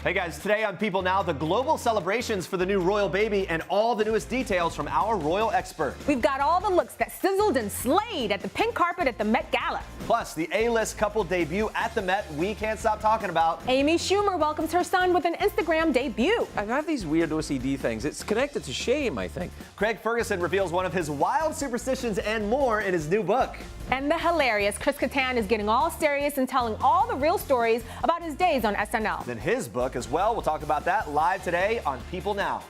Hey guys, today on People Now, the global celebrations for the new royal baby and all the newest details from our royal expert. We've got all the looks that sizzled and slayed at the pink carpet at the Met Gala. Plus, the A-list couple debut at the Met we can't stop talking about. Amy Schumer welcomes her son with an Instagram debut. I have these weird OCD things. It's connected to shame, I think. Craig Ferguson reveals one of his wild superstitions and more in his new book. And the hilarious Chris Kattan is getting all serious and telling all the real stories about his days on SNL. Then his book as well. We'll talk about that live today on People Now.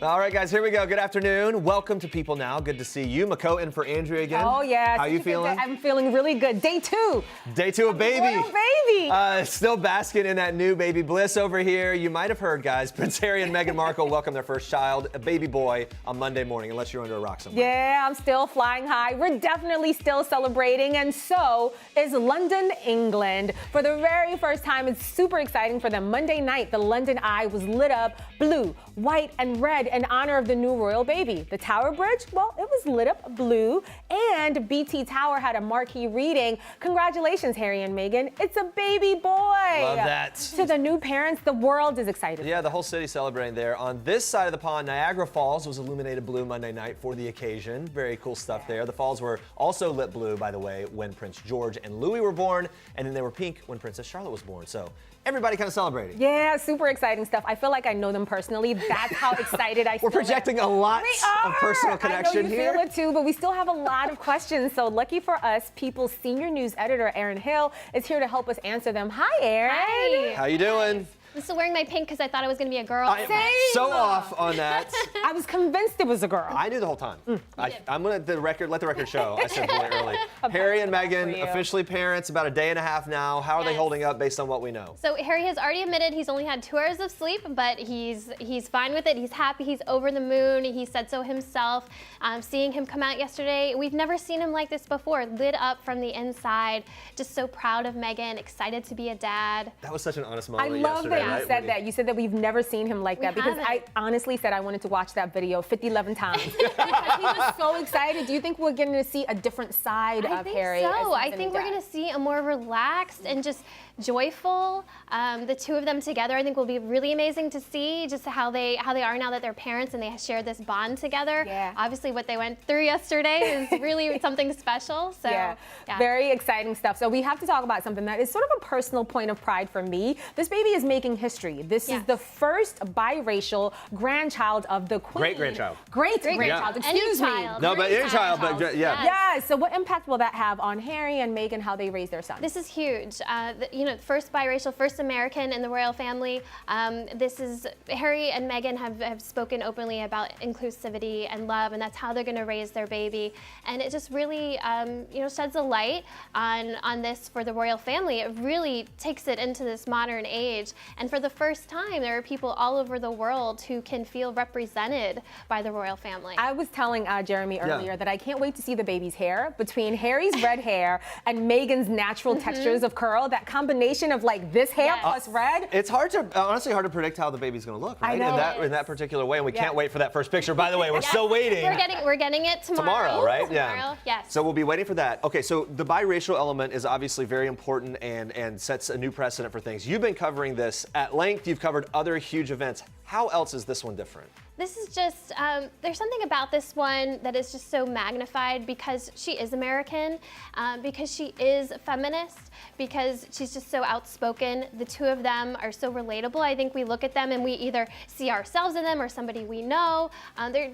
All right, guys, here we go. Good afternoon. Welcome to People Now. Good to see you. Mako in for Andrea again. Oh, yeah. How you feeling? I'm feeling really good. Day two. Day two of baby. Royal baby. Still basking in that new baby bliss over here. You might have heard, guys, Prince Harry and Meghan Markle welcome their first child, a baby boy, on Monday morning, unless you're under a rock somewhere. Yeah, I'm still flying high. We're definitely still celebrating, and so is London, England. For the very first time, it's super exciting for them. Monday night, the London Eye was lit up blue, white, and red in honor of the new royal baby. The Tower Bridge, well, it was lit up blue, and BT Tower had a marquee reading. Congratulations, Harry and Meghan. It's a baby boy. Love that. To the new parents, the world is excited. Yeah, the whole city's celebrating there. On this side of the pond, Niagara Falls was illuminated blue Monday night for the occasion. Very cool stuff there. The falls were also lit blue, by the way, when Prince George and Louis were born, and then they were pink when Princess Charlotte was born. So everybody kind of celebrating. Yeah, super exciting stuff. I feel like I know them personally. That's how excited I feel. We're projecting a lot of personal connection I know you here. feel it too, but we still have a lot of questions. So lucky for us, People's senior news editor, Erin Hill, is here to help us answer them. Hi, Erin. Hi. How you doing? I'm still wearing my pink because I thought I was going to be a girl. I'm so off on that. I was convinced it was a girl. I knew the whole time. I'm going to let the record show. I said boy early. Harry and Meghan, officially parents, about a day and a half now. How are they holding up based on what we know? So Harry has already admitted he's only had 2 hours of sleep, but he's fine with it. He's happy. He's over the moon. He said so himself. Seeing him come out yesterday, we've never seen him like this before. Lit up from the inside. Just so proud of Meghan. Excited to be a dad. That was such an honest moment yesterday. I love that you right? said that. You said that we've never seen him like that because I honestly said I wanted to watch that video 11 times. Because he was so excited. Do you think we're going to see a different side of Harry? I think we're going to see a more relaxed and just joyful. The two of them together, I think, will be really amazing to see just how they are now that they're parents and they share this bond together. Yeah. Obviously, what they went through yesterday is really something special. So, yeah, very exciting stuff. So we have to talk about something that is sort of a personal point of pride for me. This baby is making history. This is the first biracial grandchild of the Queen. Great-grandchild. Great-grandchild, excuse me. No, but any child, but yeah. Yeah, so what impact will that have on Harry and Meghan, how they raise their son? This is huge. First biracial, first American in the royal family. This is, Harry and Meghan have spoken openly about inclusivity and love, and that's how they're going to raise their baby. And it just really, sheds a light on this for the royal family. It really takes it into this modern age. And for the first time, there are people all over the world who can feel represented by the royal family. I was telling Jeremy earlier that I can't wait to see the baby's hair. Between Harry's red hair and Meghan's natural textures of curl, that combination of like this hair plus red. It's honestly hard to predict how the baby's going to look, right? I know. In that particular way, and we can't wait for that first picture. By the way, we're still waiting. We're getting it tomorrow. Right? Tomorrow, yes. So we'll be waiting for that. Okay, so the biracial element is obviously very important and sets a new precedent for things. You've been covering this at length. You've covered other huge events. How else is this one different? This is just, there's something about this one that is just so magnified because she is American, because she is feminist, because she's just so outspoken. The two of them are so relatable. I think we look at them and we either see ourselves in them or somebody we know.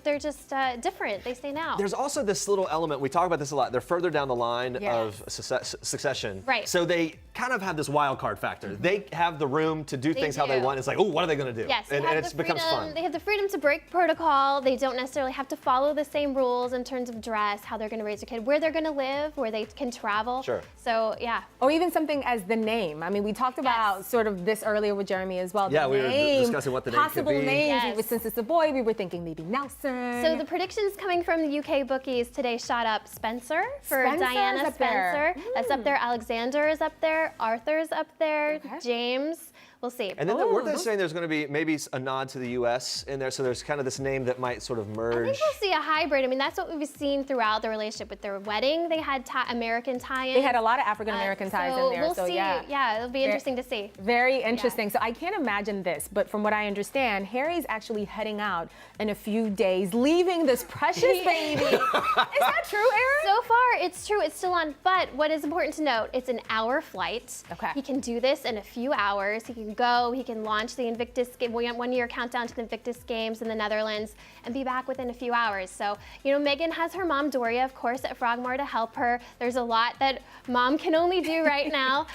They're just different. They stand out. There's also this little element, we talk about this a lot, they're further down the line of succession. Right. So they kind of have this wild card factor. They have the room to do things how they want. It's like, oh, what are they going to do? Yes, and it becomes fun. They have the freedom to break protocol. They don't necessarily have to follow the same rules in terms of dress, how they're going to raise a kid, where they're going to live, where they can travel. Sure. So, yeah. Or even something as the name. I mean, we talked about sort of this earlier with Jeremy as well. Yeah, the we were discussing what the name possible could be. names. Since it's a boy, we were thinking maybe Nelson. So the predictions coming from the UK bookies today shot up Spencer for Diana Spencer. That's up there. Alexander is up there. Arthur's up there. James. we'll see. And then weren't they saying there's going to be maybe a nod to the U.S. in there? So there's kind of this name that might sort of merge. I think we'll see a hybrid. I mean, that's what we've seen throughout the relationship. With their wedding, they had American tie-ins. They had a lot of African-American ties in there. We'll so see. yeah. It'll be interesting to see. Very interesting. So I can't imagine this, but from what I understand, Harry's actually heading out in a few days, leaving this precious baby. Is that true, Erin? So far, it's true. It's still on. But what is important to note, it's an hour flight. Okay. He can do this in a few hours. He can go. He can launch the Invictus game, 1 year countdown to the Invictus Games in the Netherlands, and be back within a few hours. So, Meghan has her mom, Doria, of course, at Frogmore to help her. There's a lot that mom can only do right now.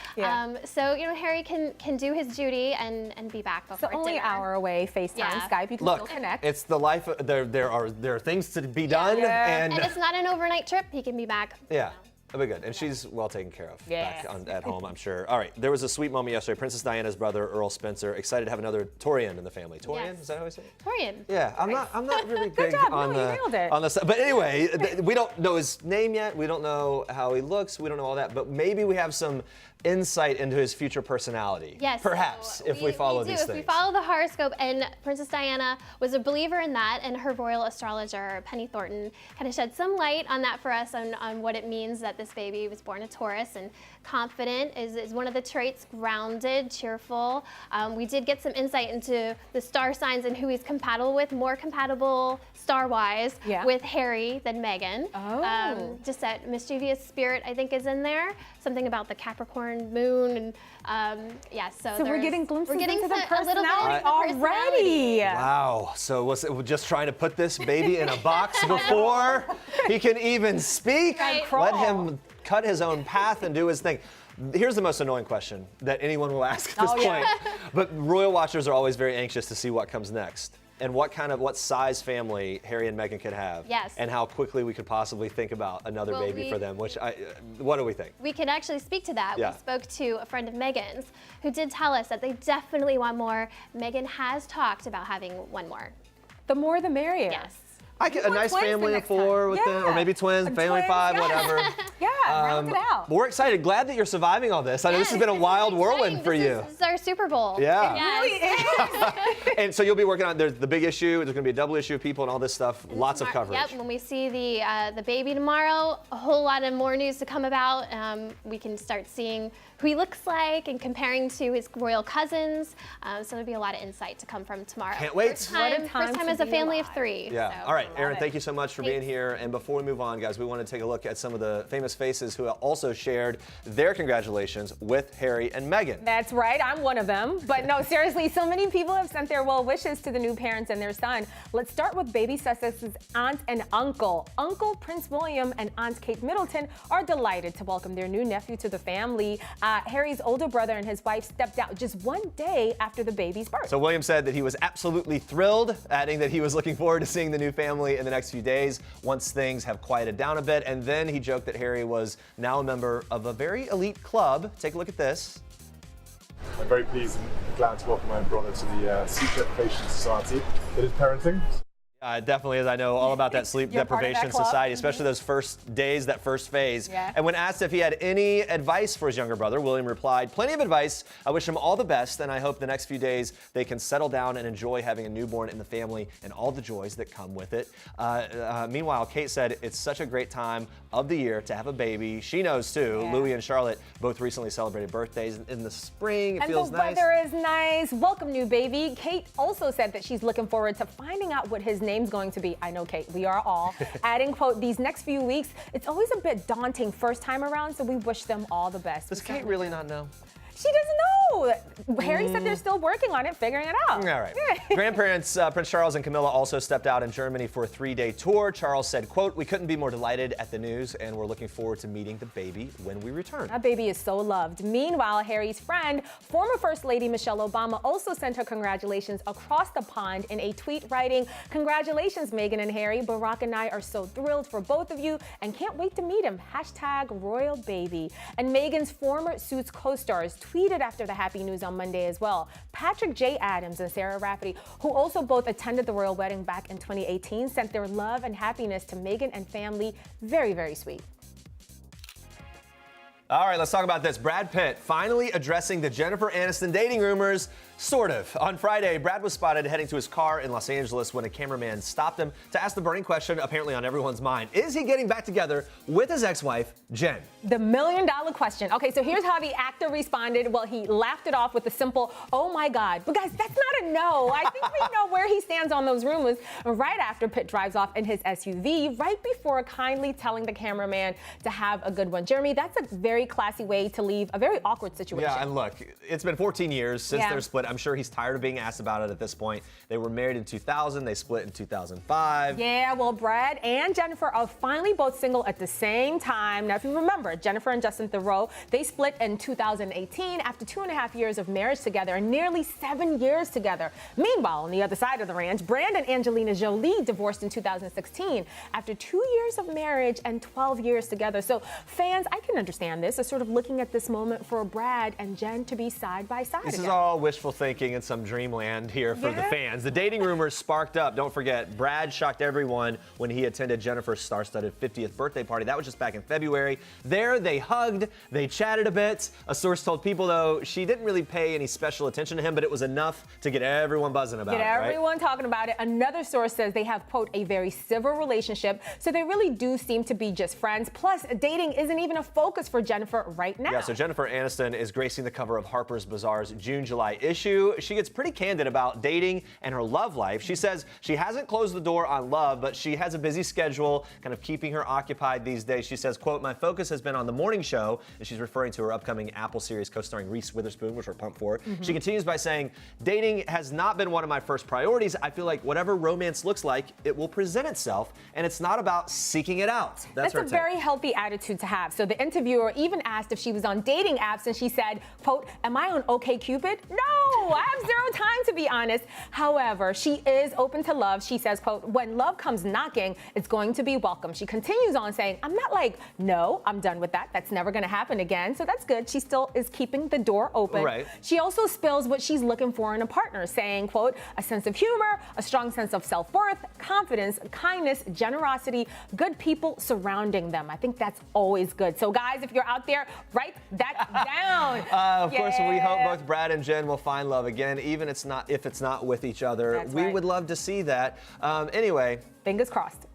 So, Harry can do his duty and be back before So only dinner. an hour away, FaceTime, Skype, you can still connect. It's the life. There are things to be done, and it's not an overnight trip. He can be back. Yeah. That'll be good. And she's well taken care of back at home, I'm sure. All right. There was a sweet moment yesterday. Princess Diana's brother, Earl Spencer, excited to have another Torian in the family. Torian? Is that how I say it? Torian. Yeah. I'm not really Good big job. on No, you nailed it. on the. But anyway, we don't know his name yet. We don't know how he looks. We don't know all that. But maybe we have some insight into his future personality. Yes. Perhaps, so if we follow these if things. we follow the horoscope, and Princess Diana was a believer in that, and her royal astrologer, Penny Thornton, kind of shed some light on that for us on what it means that this baby was born a Taurus, and confident is one of the traits, grounded, cheerful. We did get some insight into the star signs and who he's compatible with, more compatible star-wise with Harry than Meghan. Just that mischievous spirit, I think, is in there. Something about the Capricorn moon, and so we're getting glimpses into the a little bit personality of the already. Wow. So was it just trying to put this baby in a box before he can even speak? Let him cut his own path and do his thing. Here's the most annoying question that anyone will ask at this point. But royal watchers are always very anxious to see what comes next, and what size family Harry and Meghan could have. Yes. And how quickly we could possibly think about another baby for them, what do we think? We can actually speak to that. Yeah. We spoke to a friend of Meghan's who did tell us that they definitely want more. Meghan has talked about having one more. The more the merrier. Yes. A nice family of 4 with them, or maybe twins, family of 5, whatever. Round it out. But we're excited. Glad that you're surviving all this. I know this has been a wild whirlwind for you. This is our Super Bowl. Yeah. It really is. And so you'll be working on, there's the big issue, there's going to be a double issue of People and all this stuff, lots of coverage. Yep, when we see the baby tomorrow, a whole lot of more news to come about. We can start seeing who he looks like and comparing to his royal cousins. So there'll be a lot of insight to come from tomorrow. Can't wait. First time to as a be family alive. of 3. Yeah. So. All right, Erin, thank you so much for being here. And before we move on, guys, we want to take a look at some of the famous faces who also shared their congratulations with Harry and Meghan. That's right, I'm one of them. But no, seriously, so many people have sent their well wishes to the new parents and their son. Let's start with baby Sussex's aunt and uncle. Uncle Prince William and Aunt Kate Middleton are delighted to welcome their new nephew to the family. Harry's older brother and his wife stepped out just 1 day after the baby's birth. So William said that he was absolutely thrilled, adding that he was looking forward to seeing the new family in the next few days once things have quieted down a bit. And then he joked that Harry was now a member of a very elite club. Take a look at this. I'm very pleased and glad to welcome my brother to the Sleep Deprivation Society. It is parenting. Definitely is. I know all about that sleep You're part of deprivation that club? society, especially those first days, that first phase. Yeah. And when asked if he had any advice for his younger brother, William replied, "Plenty of advice. I wish him all the best, and I hope the next few days they can settle down and enjoy having a newborn in the family and all the joys that come with it." Meanwhile, Kate said it's such a great time of the year to have a baby. She knows too. Yeah. Louis and Charlotte both recently celebrated birthdays in the spring. It And feels the nice. weather is nice. Welcome, new baby. Kate also said that she's looking forward to finding out what his name's going to be. I know, Kate, we are all. Adding, quote, these next few weeks, it's always a bit daunting first time around, so we wish them all the best. Does Kate really not know? She doesn't know. Harry said they're still working on it, figuring it out. All right. Grandparents Prince Charles and Camilla also stepped out in Germany for a 3-day tour. Charles said, quote, "We couldn't be more delighted at the news, and we're looking forward to meeting the baby when we return." That baby is so loved. Meanwhile, Harry's friend, former First Lady Michelle Obama, also sent her congratulations across the pond in a tweet writing, "Congratulations, Meghan and Harry. Barack and I are so thrilled for both of you and can't wait to meet him. #royal baby." And Meghan's former Suits co-stars tweeted after the happy news on Monday as well. Patrick J. Adams and Sarah Rafferty, who also both attended the royal wedding back in 2018, sent their love and happiness to Meghan and family. Very, very sweet. All right, let's talk about this. Brad Pitt finally addressing the Jennifer Aniston dating rumors, sort of. On Friday, Brad was spotted heading to his car in Los Angeles when a cameraman stopped him to ask the burning question apparently on everyone's mind. Is he getting back together with his ex-wife, Jen? The million-dollar question. Okay, so here's how the actor responded. Well, he laughed it off with a simple, oh my God. But guys, that's not a no. I think we know where he stands on those rumors. Right after Pitt drives off in his SUV, right before kindly telling the cameraman to have a good one. Jeremy, that's a very classy way to leave a very awkward situation. Yeah, and look, it's been 14 years since their split. I'm sure he's tired of being asked about it at this point. They were married in 2000. They split in 2005. Yeah, well, Brad and Jennifer are finally both single at the same time. Now, if you remember, Jennifer and Justin Theroux, they split in 2018 after 2.5 years of marriage together and nearly 7 years together. Meanwhile, on the other side of the ranch, Brad and Angelina Jolie divorced in 2016 after 2 years of marriage and 12 years together. So fans, I can understand this, are sort of looking at this moment for Brad and Jen to be side by side This again. is all wishful thinking and some dreamland here for the fans. The dating rumors sparked up. Don't forget, Brad shocked everyone when he attended Jennifer's star-studded 50th birthday party. That was just back in February. There, they hugged, they chatted a bit. A source told People, though, she didn't really pay any special attention to him, but it was enough to get everyone buzzing about it, right? Get everyone talking about it. Another source says they have, quote, a very civil relationship, so they really do seem to be just friends. Plus, dating isn't even a focus for Jennifer right now. Yeah, so Jennifer Aniston is gracing the cover of Harper's Bazaar's June-July issue. She gets pretty candid about dating and her love life. She says she hasn't closed the door on love, but she has a busy schedule, kind of keeping her occupied these days. She says, quote, my focus has been on the morning show, and she's referring to her upcoming Apple series co-starring Reese Witherspoon, which we're pumped for. She continues by saying, dating has not been one of my first priorities. I feel like whatever romance looks like, it will present itself, and it's not about seeking it out. That's her a take. very healthy attitude to have. So the interviewer even asked if she was on dating apps, and she said, quote, am I on OkCupid? No, I have zero time, to be honest. However, she is open to love. She says, quote, when love comes knocking, it's going to be welcome. She continues on saying, I'm not like, no, I'm done with that. That's never going to happen again. So that's good. She still is keeping the door open. Right. She also spills what she's looking for in a partner, saying, quote, a sense of humor, a strong sense of self-worth, confidence, kindness, generosity, good people surrounding them. I think that's always good. So guys, if you're out there, write that down. Of course, we hope both Brad and Jen will find love again, even if it's not with each other. That's we right. would love to see that. Anyway. Fingers crossed.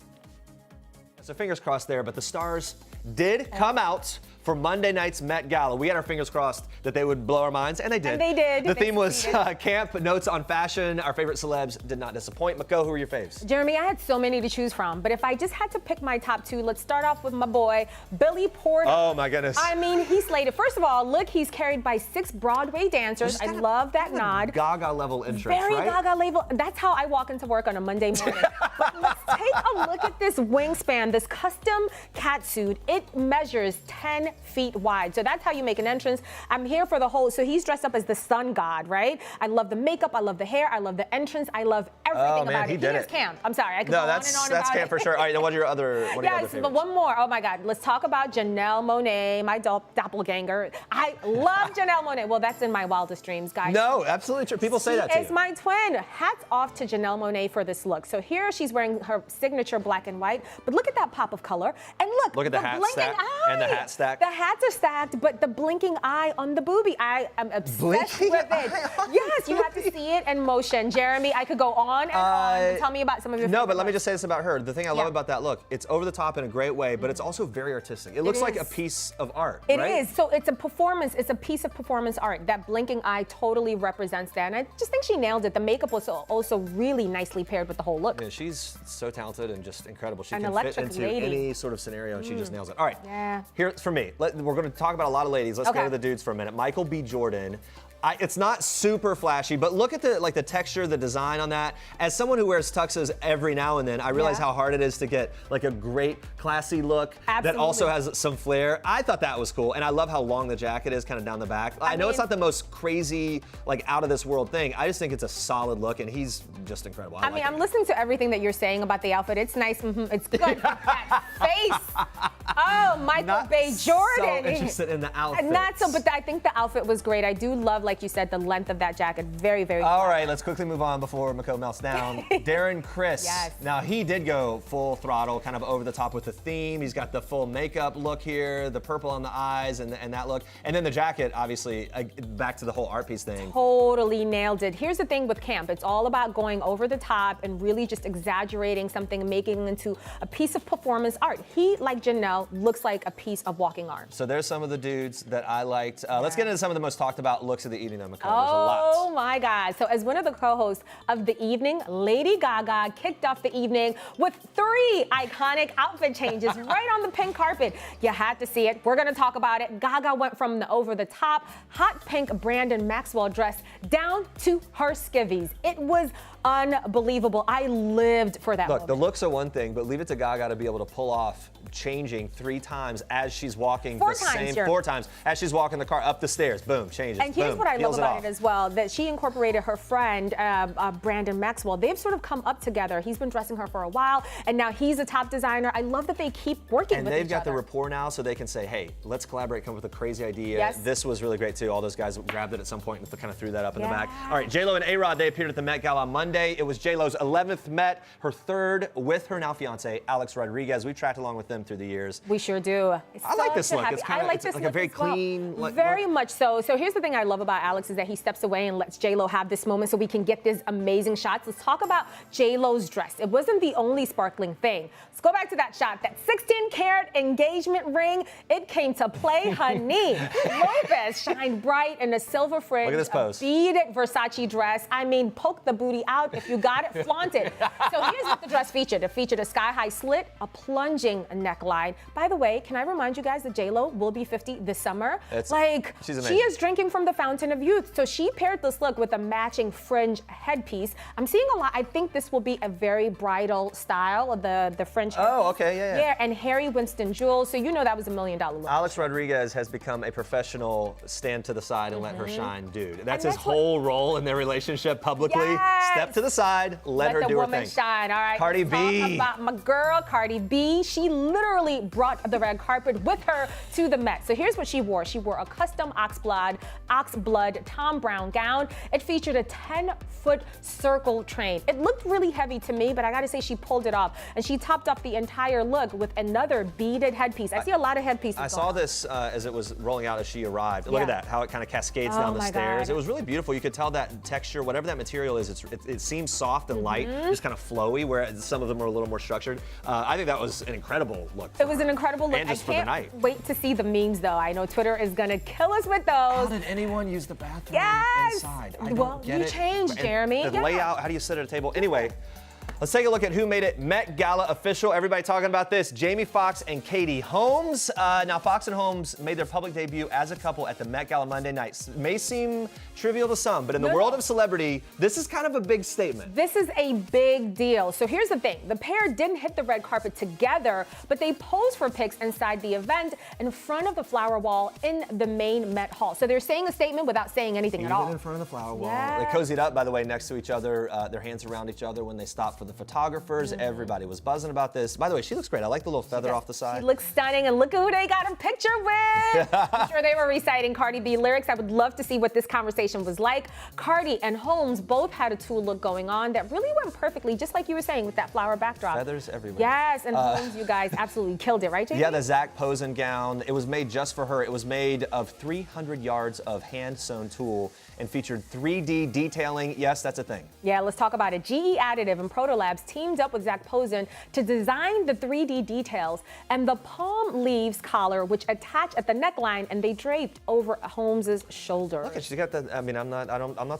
So fingers crossed there, but the stars did come out for Monday night's Met Gala. We had our fingers crossed that they would blow our minds, and they did. And they did. The They theme was succeeded. camp, notes on fashion. Our favorite celebs did not disappoint. Mako, who are your faves? Jeremy, I had so many to choose from, but if I just had to pick my top two, let's start off with my boy, Billy Porter. Oh my goodness. I mean, he slayed it. First of all, look, he's carried by 6 Broadway dancers. I love that nod. Gaga level entrance, Very right? Gaga level. That's how I walk into work on a Monday morning. But let's take a look at this wingspan, this custom catsuit. It measures 10 feet wide. So that's how you make an entrance. I'm here for the whole, so he's dressed up as the sun god, right? I love the makeup, I love the hair, I love the entrance, I love everything about it. He is camp. I'm sorry, I could go on and on about it. That's camp for sure. All right, now what are your other Yes, favorites? but one more. Oh my God, let's talk about Janelle Monáe, my doppelganger. I love Janelle Monáe. Well, that's in my wildest dreams, guys. No, absolutely true. People say that to She you. is my twin. Hats off to Janelle Monáe for this look. So here she's wearing her signature black and white, but look at that pop of color. And look at the hat blinking stack eye. and the hat stack. The hats are stacked, but the blinking eye on the boobie. I am obsessed Blinking with it. eye on Yes, you have to see it in motion. Jeremy, I could go on and on. Tell me about some of your No, favorite but let me looks. just say this about her. The thing I love about that look, it's over the top in a great way, but it's also very artistic. It looks like a is. piece of art, It right? is. So it's a performance. It's a piece of performance art. That blinking eye totally represents that. And I just think she nailed it. The makeup was also really nicely paired with the whole look. Yeah, she's so talented and just incredible. She An can fit electric into lady. any sort of scenario, and she just nails it. All right, Yeah. here's for me. We're going to talk about a lot of ladies. Let's go Okay. to the dudes for a minute. Michael B. Jordan. It's not super flashy, but look at the texture, the design on that. As someone who wears tuxes every now and then, I realize how hard it is to get like a great classy look that also has some flair. I thought that was cool, and I love how long the jacket is, kind of down the back. I know it's not the most crazy, like out of this world thing. I just think it's a solid look, and he's just incredible. I mean, like I'm it. listening to everything that you're saying about the outfit. It's nice. It's good. That face. Oh, Michael Not B. Jordan. so interested in the outfit. Not so, but I think the outfit was great. I do love like like you said, the length of that jacket, very, very All right, let's quickly move on before Mako melts down. Darren Criss. Yes. Now, he did go full throttle, kind of over the top with the theme. He's got the full makeup look here, the purple on the eyes, and that look. And then the jacket, obviously, back to the whole art piece thing. Totally nailed it. Here's the thing with camp. It's all about going over the top and really just exaggerating something and making it into a piece of performance art. He, like Janelle, looks like a piece of walking art. So there's some of the dudes that I liked. Let's get into some of the most talked about looks of the evening, though, Mako. There's a Oh lot. my God. So as one of the co-hosts of the evening, Lady Gaga kicked off the evening with 3 iconic outfit changes right on the pink carpet. You had to see it. We're going to talk about it. Gaga went from the over-the-top hot pink Brandon Maxwell dress down to her skivvies. It was unbelievable. I lived for that Look, moment. the looks are one thing, but leave it to Gaga to be able to pull off changing 3 times as she's walking 4 the times, same Jeremy. 4 times as she's walking the car up the stairs. Boom, changes. And here's boom, what I love peels about off. it as well, that she incorporated her friend, Brandon Maxwell. They've sort of come up together. He's been dressing her for a while, and now he's a top designer. I love that they keep working And with they've each got other. the rapport now, so they can say, hey, let's collaborate, come up with a crazy idea. Yes. This was really great, too. All those guys grabbed it at some point and kind of threw that up in the back. Yeah. All right, J-Lo and A-Rod, they appeared at the Met Gala on Monday. It was J-Lo's 11th Met, her 3rd with her now fiancé, Alex Rodriguez. We've tracked along with them through the years. We sure do. I like this Such a look. happy- It's kinda- I like it's this like a look very as well. clean, like, Very look. much so. So here's the thing I love about Alex is that he steps away and lets J-Lo have this moment so we can get these amazing shots. Let's talk about J-Lo's dress. It wasn't the only sparkling thing. Let's go back to that shot. That 16-carat engagement ring, it came to play, honey. Lopez shined bright in a silver fringe, Look at this pose. a beaded Versace dress. I mean, poke the booty out. If you got it, flaunt it. So here's what the dress featured. It featured a sky-high slit, a plunging neckline. By the way, can I remind you guys that J-Lo will be 50 this summer? She's She amazing. is drinking from the fountain of youth. So she paired this look with a matching fringe headpiece. I'm seeing a lot. I think this will be a very bridal style, the fringe headpiece. Oh, okay, yeah. Yeah, and Harry Winston jewels. So you know that was $1 million look. Alex Rodriguez has become a professional stand to the side and let her shine dude. That's his that's what- whole role in their relationship publicly. Yes. Step to the side, let her the do her woman thing. shine. All right. Cardi let's B. Talk about my girl, Cardi B. She literally brought the red carpet with her to the Met. So here's what she wore. She wore a custom oxblood Tom Brown gown. It featured a 10-foot circle train. It looked really heavy to me, but I gotta say she pulled it off. And she topped off the entire look with another beaded headpiece. I see a lot of headpieces. I saw this as it was rolling out as she arrived. Look Yeah. at that, how it kind of cascades Oh down the my stairs. God. It was really beautiful. You could tell that texture, whatever that material is, it seems soft and light, Mm-hmm. just kind of flowy, where some of them are a little more structured. I think that was an incredible look. It was an incredible look. And just I for the can't night. wait to see the memes, though. I know Twitter is gonna kill us with How those. did anyone use the bathroom Yes! inside? I Well, don't get you it. changed, And Jeremy. The Yeah. layout, how do you sit at a table? Anyway, let's take a look at who made it Met Gala official. Everybody talking about this. Jamie Foxx and Katie Holmes. Now, Foxx and Holmes made their public debut as a couple at the Met Gala Monday night. May seem trivial to some, but in the world of celebrity, this is kind of a big statement. This is a big deal. So here's the thing. The pair didn't hit the red carpet together, but they posed for pics inside the event in front of the flower wall in the main Met Hall. So they're saying a statement without saying anything at all. Even in front of the flower wall. Yes. They cozied up, by the way, next to each other, their hands around each other when they stopped for the photographers. Everybody was buzzing about this. By the way, she looks great. I like the little feather off the side. She looks stunning, and look at who they got a picture with. I'm sure they were reciting Cardi B lyrics. I would love to see what this conversation was like. Cardi and Holmes both had a tulle look going on that really went perfectly, just like you were saying, with that flower backdrop. Feathers everywhere. Yes, and Holmes, you guys absolutely killed it, right, JP? Yeah, the Zach Posen gown. It was made just for her. It was made of 300 yards of hand-sewn tulle and featured 3D detailing. Yes, that's a thing. Yeah, let's talk about it. GE Additive and Proto Labs teamed up with Zach Posen to design the 3D details and the palm leaves collar, which attach at the neckline and they draped over Holmes's shoulder. Look, she's got the. I mean, I'm not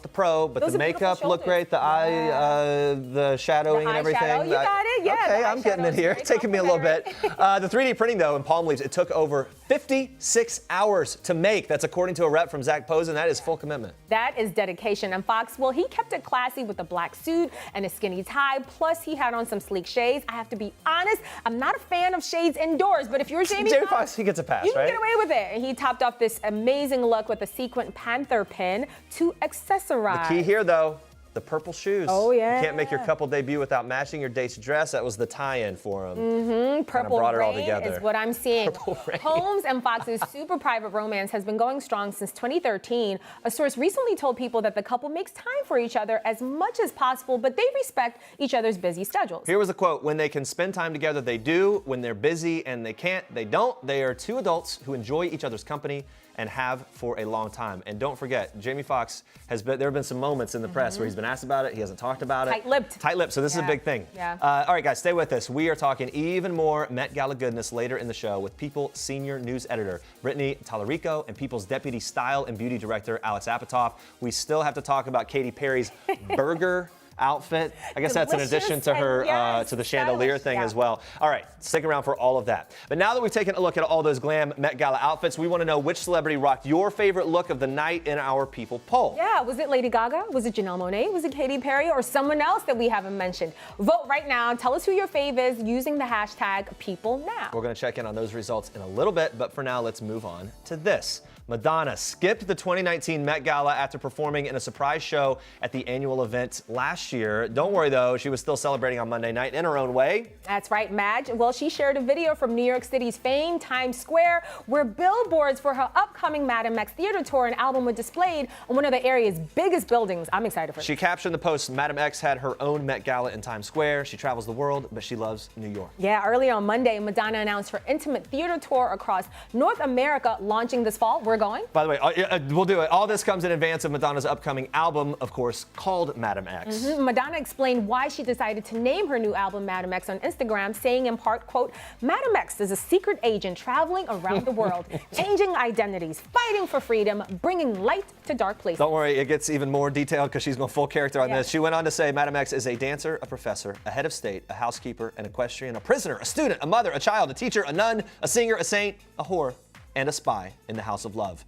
the pro, but Those the are beautiful makeup looked shoulders. great. The eye, the shadowing and eyeshadow, everything. you got it, yeah, Okay, the I'm getting it eyeshadow's here. very Taking me a little bit. The 3D printing though in palm leaves, it took over 56 hours to make. That's according to a rep from Zach Posen. That is full commitment. That is dedication. And Fox, well, he kept it classy with a black suit and a skinny tie. Plus, he had on some sleek shades. I have to be honest, I'm not a fan of shades indoors, but if you're Jamie Foxx, he gets a pass, you can right? get away with it. And he topped off this amazing look with a sequin panther pin to accessorize. The key here though, the purple shoes. Oh, yeah. You can't make your couple debut without matching your date's dress. That was the tie-in for them. Purple brought it all rain together. is what I'm seeing. Purple rain. Holmes and Fox's super private romance has been going strong since 2013. A source recently told People that the couple makes time for each other as much as possible, but they respect each other's busy schedules. Here was a quote: "When they can spend time together, they do. When they're busy and they can't, they don't. They are two adults who enjoy each other's company and have for a long time." And don't forget, Jamie Foxx there have been some moments in the press where he's been asked about it. He hasn't talked about it. Tight-lipped. Tight-lipped, so this is a big thing. Yeah. All right, guys, stay with us. We are talking even more Met Gala goodness later in the show with People senior news editor Brittany Tallarico and People's deputy style and beauty director Alex Apatow. We still have to talk about Katy Perry's burger outfit. I guess that's in addition to her to the chandelier thing as well. All right, stick around for all of that. But now that we've taken a look at all those glam Met Gala outfits, we want to know which celebrity rocked your favorite look of the night in our People poll. Yeah, was it Lady Gaga? Was it Janelle Monáe? Was it Katy Perry? Or someone else that we haven't mentioned? Vote right now. Tell us who your fave is using the hashtag #PeopleNow. We're going to check in on those results in a little bit, but for now, let's move on to this. Madonna skipped the 2019 Met Gala after performing in a surprise show at the annual event last year. Don't worry, though, she was still celebrating on Monday night in her own way. That's right, Madge. Well, she shared a video from New York City's famed Times Square where billboards for her upcoming Madam X theater tour and album were displayed on one of the area's biggest buildings. I'm excited for She captioned the post, "Madam X had her own Met Gala in Times Square. She travels the world, but she loves New York." Yeah, early on Monday, Madonna announced her intimate theater tour across North America, launching this fall. We're going. By the way, we'll do it. All this comes in advance of Madonna's upcoming album, of course, called Madam X. Madonna explained why she decided to name her new album Madam X on Instagram, saying in part, quote, "Madam X is a secret agent traveling around the world, changing identities, fighting for freedom, bringing light to dark places." Don't worry, it gets even more detailed because she's going full character on this. She went on to say Madam X is a dancer, a professor, a head of state, a housekeeper, an equestrian, a prisoner, a student, a mother, a child, a teacher, a nun, a singer, a saint, a whore, and a spy in the house of love.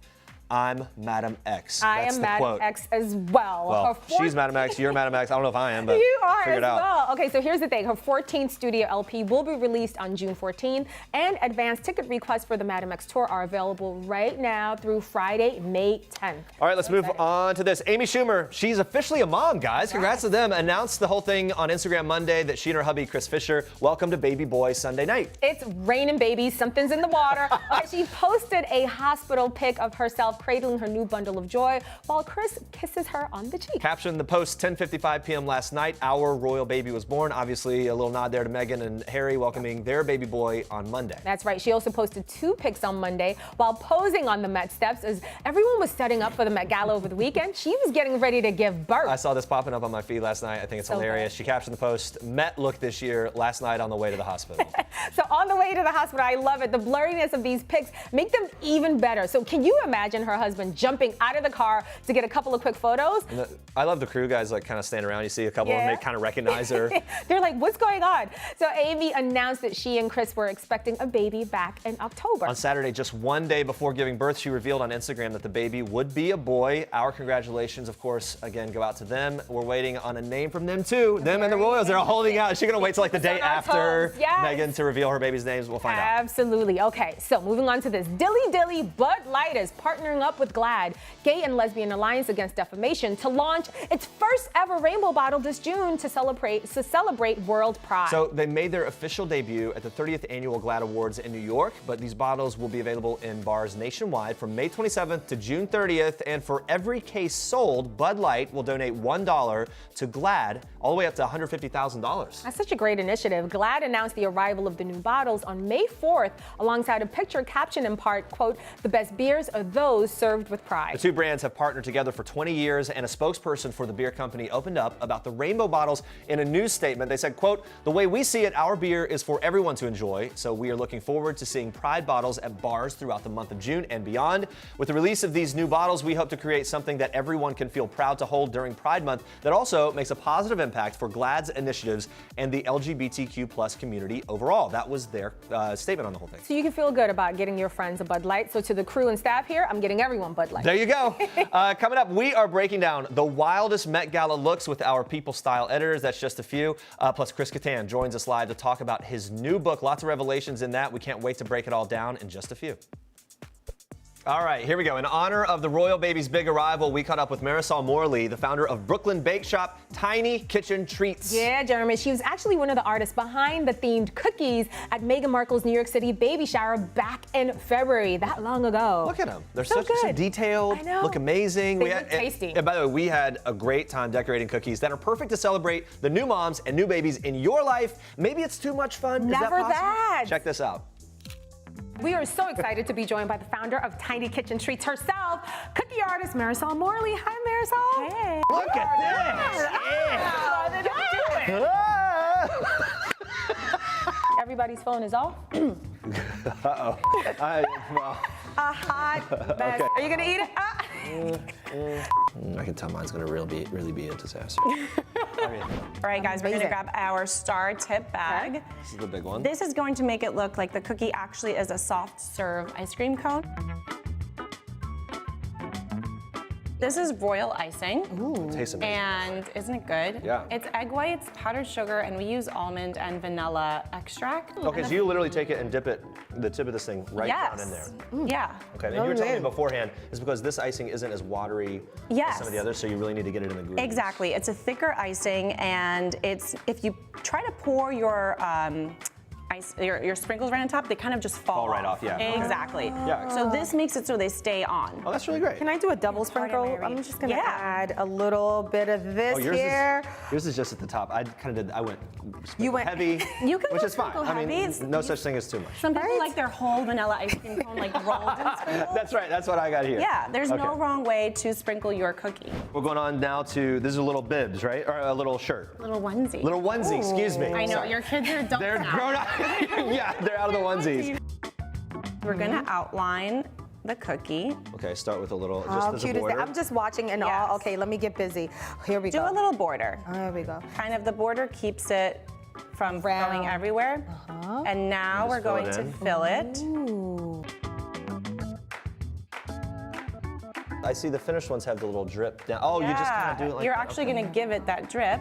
I'm Madam X. I That's am the Madam quote. X as well. Well, she's Madam X, you're Madam X. I don't know if I am, but you are figure as it out. well. Okay, so here's the thing. Her 14th studio LP will be released on June 14th, and advanced ticket requests for the Madam X tour are available right now through Friday, May 10th. All right, let's move on to this. Amy Schumer, she's officially a mom, guys. Congrats to them. Announced the whole thing on Instagram Monday that she and her hubby, Chris Fischer, welcomed a baby boy Sunday night. It's raining babies. Something's in the water. She posted a hospital pic of herself cradling her new bundle of joy while Chris kisses her on the cheek. Captioned the post 10:55 p.m. last night. Our royal baby was born. Obviously, a little nod there to Meghan and Harry welcoming their baby boy on Monday. That's right. She also posted 2 pics on Monday while posing on the Met steps as everyone was setting up for the Met Gala over the weekend. She was getting ready to give birth. I saw this popping up on my feed last night. I think it's hilarious. She captioned the post, "Met look this year, last night on the way to the hospital." So on the way to the hospital, I love it. The blurriness of these pics make them even better. So can you imagine her husband jumping out of the car to get a couple of quick photos? I love the crew guys like kind of stand around. You see a couple of them, they kind of recognize her. They're like, what's going on? So Amy announced that she and Chris were expecting a baby back in October. On Saturday, just one day before giving birth, she revealed on Instagram that the baby would be a boy. Our congratulations, of course, again, go out to them. We're waiting on a name from them too. Them and the Royals, they're holding out. Is she gonna wait till like the day after Meghan to reveal her baby's names? We'll find out. Absolutely. Okay, so moving on to this. Dilly Dilly Bud Light is partnering up with GLAAD, Gay and Lesbian Alliance Against Defamation, to launch its first ever rainbow bottle this June to celebrate World Pride. So they made their official debut at the 30th Annual GLAAD Awards in New York, but these bottles will be available in bars nationwide from May 27th to June 30th, and for every case sold, Bud Light will donate $1 to GLAAD, all the way up to $150,000. That's such a great initiative. GLAAD announced the arrival of the new bottles on May 4th, alongside a picture captioned in part, quote, "The best beers are those served with pride." The two brands have partnered together for 20 years, and a spokesperson for the beer company opened up about the rainbow bottles in a news statement. They said, quote, "The way we see it, our beer is for everyone to enjoy, so we are looking forward to seeing Pride bottles at bars throughout the month of June and beyond. With the release of these new bottles, we hope to create something that everyone can feel proud to hold during Pride Month that also makes a positive impact for GLAAD's initiatives and the LGBTQ+ community overall." That was their statement on the whole thing. So you can feel good about getting your friends a Bud Light. So to the crew and staff here, I'm getting everyone Bud Light. There you go. Coming up, we are breaking down the wildest Met Gala looks with our People Style editors. That's just a few. Plus, Chris Kattan joins us live to talk about his new book. Lots of revelations in that. We can't wait to break it all down in just a few. All right, here we go. In honor of the royal baby's big arrival, we caught up with Marisol Morley, the founder of Brooklyn bake shop Tiny Kitchen Treats. Yeah, Jeremy, she was actually one of the artists behind the themed cookies at Meghan Markle's New York City baby shower back in February, that long ago. Look at them. They're so so good. detailed, I know. look amazing. They look tasty. And by the way, we had a great time decorating cookies that are perfect to celebrate the new moms and new babies in your life. Maybe it's too much fun. Is Never that. that. Check this out. We are so excited to be joined by the founder of Tiny Kitchen Treats herself, cookie artist Marisol Morley. Hi, Marisol. Hey. Look at this. Everybody's phone is off. Uh-oh. A hot mess. Okay. Are you gonna eat it? I can tell mine's gonna really be a disaster. All right, guys, we're gonna grab our star tip bag. This is the big one. This is going to make it look like the cookie actually is a soft serve ice cream cone. This is royal icing. It tastes amazing. And isn't it good? Yeah. It's egg whites, powdered sugar, and we use almond and vanilla extract. Okay, so you literally take it and dip it, the tip of this thing, right down in there. Yeah. Okay, and you were telling me beforehand, it's because this icing isn't as watery as some of the others, so you really need to get it in the groove. Exactly. It's a thicker icing, and it's if you try to pour your your sprinkles right on top, they kind of just fall right off, yeah. Exactly. Yeah. So this makes it so they stay on. Oh, that's really great. Can I do a double sprinkle? Mary. I'm just gonna Yeah. add a little bit of this Oh, yours here. is just at the top. I went You went heavy, You can which go is fine. sprinkle I mean, heavy. no such thing as too much. Some people like their whole vanilla ice cream cone like rolled in sprinkles. That's right, that's what I got here. Yeah, there's no Okay. wrong way to sprinkle your cookie. We're going on now to, this is a little bibs, right? Or a little shirt. Little onesie. Little onesie, excuse me. I know, Sorry. your kids are adults They're now. grown up. Yeah, they're out of the onesies. We're gonna outline the cookie. Okay, start with a little, How just as a cute is border. that? I'm just watching and Yes. all. Okay, let me get busy. Here we Do go. a little border. There we go. Kind of the border keeps it from Round. going everywhere. And now Just we're fill it going to in. fill it. Ooh. I see the finished ones have the little drip down. Oh, you just kind of do it like You're that. actually Okay. gonna give it that drip.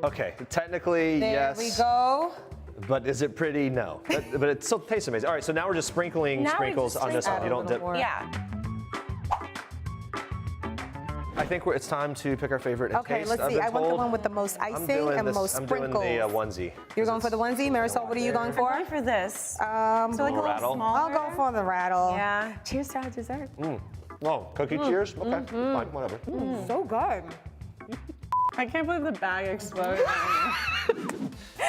Okay, technically, There yes. we go. But is it pretty? No. But it still tastes amazing. All right, so now we're just sprinkling Now we sprinkles just on this one. add You a don't little dip. more. Yeah. I think it's time to pick our favorite and Okay, taste. let's I've see. been I want the told- one with the most I'm icing doing and this- most I'm sprinkles. doing the onesie. You're going for the onesie, Marisol? What are you going for? Going for this. So like a Little little rattle. smaller. I'll go for the rattle. Yeah. Cheers to our dessert. Oh, cookie cheers? Okay, fine, whatever. So good. I can't believe the bag exploded.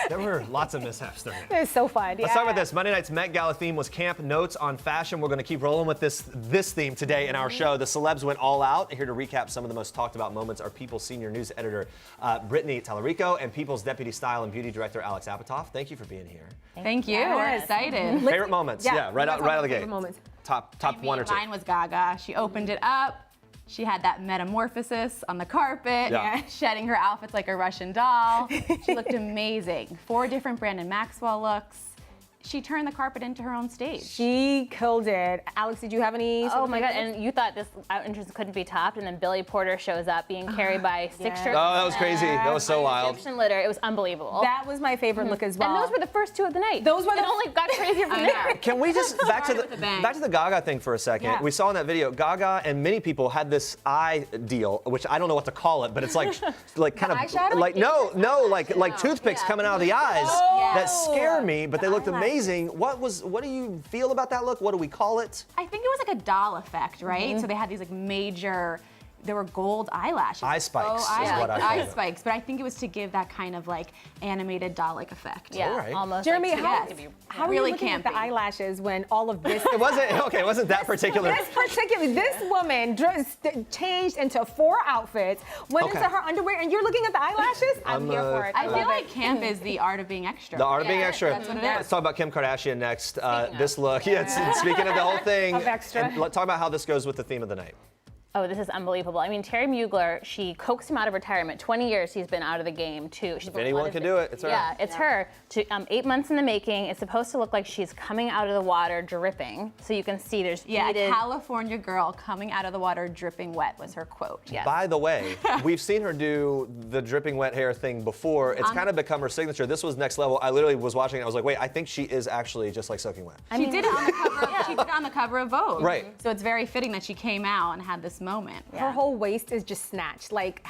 There were lots of mishaps there. It's so fun. Let's talk about this. Monday night's Met Gala theme was Camp Notes on Fashion. We're going to keep rolling with this theme today in our show. The celebs went all out. Here to recap some of the most talked about moments are People's senior news editor, Brittany Tallarico, and People's deputy style and beauty director, Alex Apatow. Thank you for being here. Thank you. We're excited. Favorite moments? Yeah, right out of the gate. favorite moments. Top one or two. Mine was Gaga. She opened it up. She had that metamorphosis on the carpet, Yeah. shedding her outfits like a Russian doll. She looked amazing. 4 different Brandon Maxwell looks. She turned the carpet into her own stage. She killed it. Alex, did you have any? Oh my God, and you thought this entrance couldn't be topped, and then Billy Porter shows up being carried by 6 shirts. Oh, that was crazy. That was so wild. Egyptian litter. It was unbelievable. That was my favorite look as well. and those were the first 2 of the night. Those were it the- only got crazier from there. Can we just back to with a bang. the Gaga thing for a second? Yeah. We saw in that video, Gaga and many people had this eye deal, which I don't know what to call it, but it's like kind of eyeshadow? like like toothpicks coming out of the eyes that scare me, but they looked amazing. What do you feel about that look? What do we call it? I think it was like a doll effect, right? So they had these like major, there were gold eyelashes. Eye spikes Oh, is what I call eye it. spikes, but I think it was to give that kind of like animated doll-like effect. Yeah, All right. almost. Jeremy, like, how, to be- how are really you looking at the campy. eyelashes when all of this? It wasn't that particular. This woman changed into 4 outfits, went Okay. into her underwear, and you're looking at the eyelashes? I'm here for it. I love feel it. like camp is the art of being extra. The art of being Yeah, extra. that's what it Let's is. talk about Kim Kardashian next. This look. Yeah, speaking of the whole thing. Of extra. And let's talk about how this goes with the theme of the night. Oh, this is unbelievable. I mean, Terry Mugler, she coaxed him out of retirement. 20 years he's been out of the game, too. If anyone can do it, it's her. Yeah, it's her. 8 months in the making. It's supposed to look like she's coming out of the water dripping. So you can see there's beaded. California girl coming out of the water dripping wet was her quote. Yes. By the way, we've seen her do the dripping wet hair thing before. It's kind of become her signature. This was next level. I literally was watching it. I was like, wait, I think she is actually just like soaking wet. She did it on the cover of, she did it on the cover of Vogue. Right. So it's very fitting that she came out and had this moment. Her whole waist is just snatched. Like,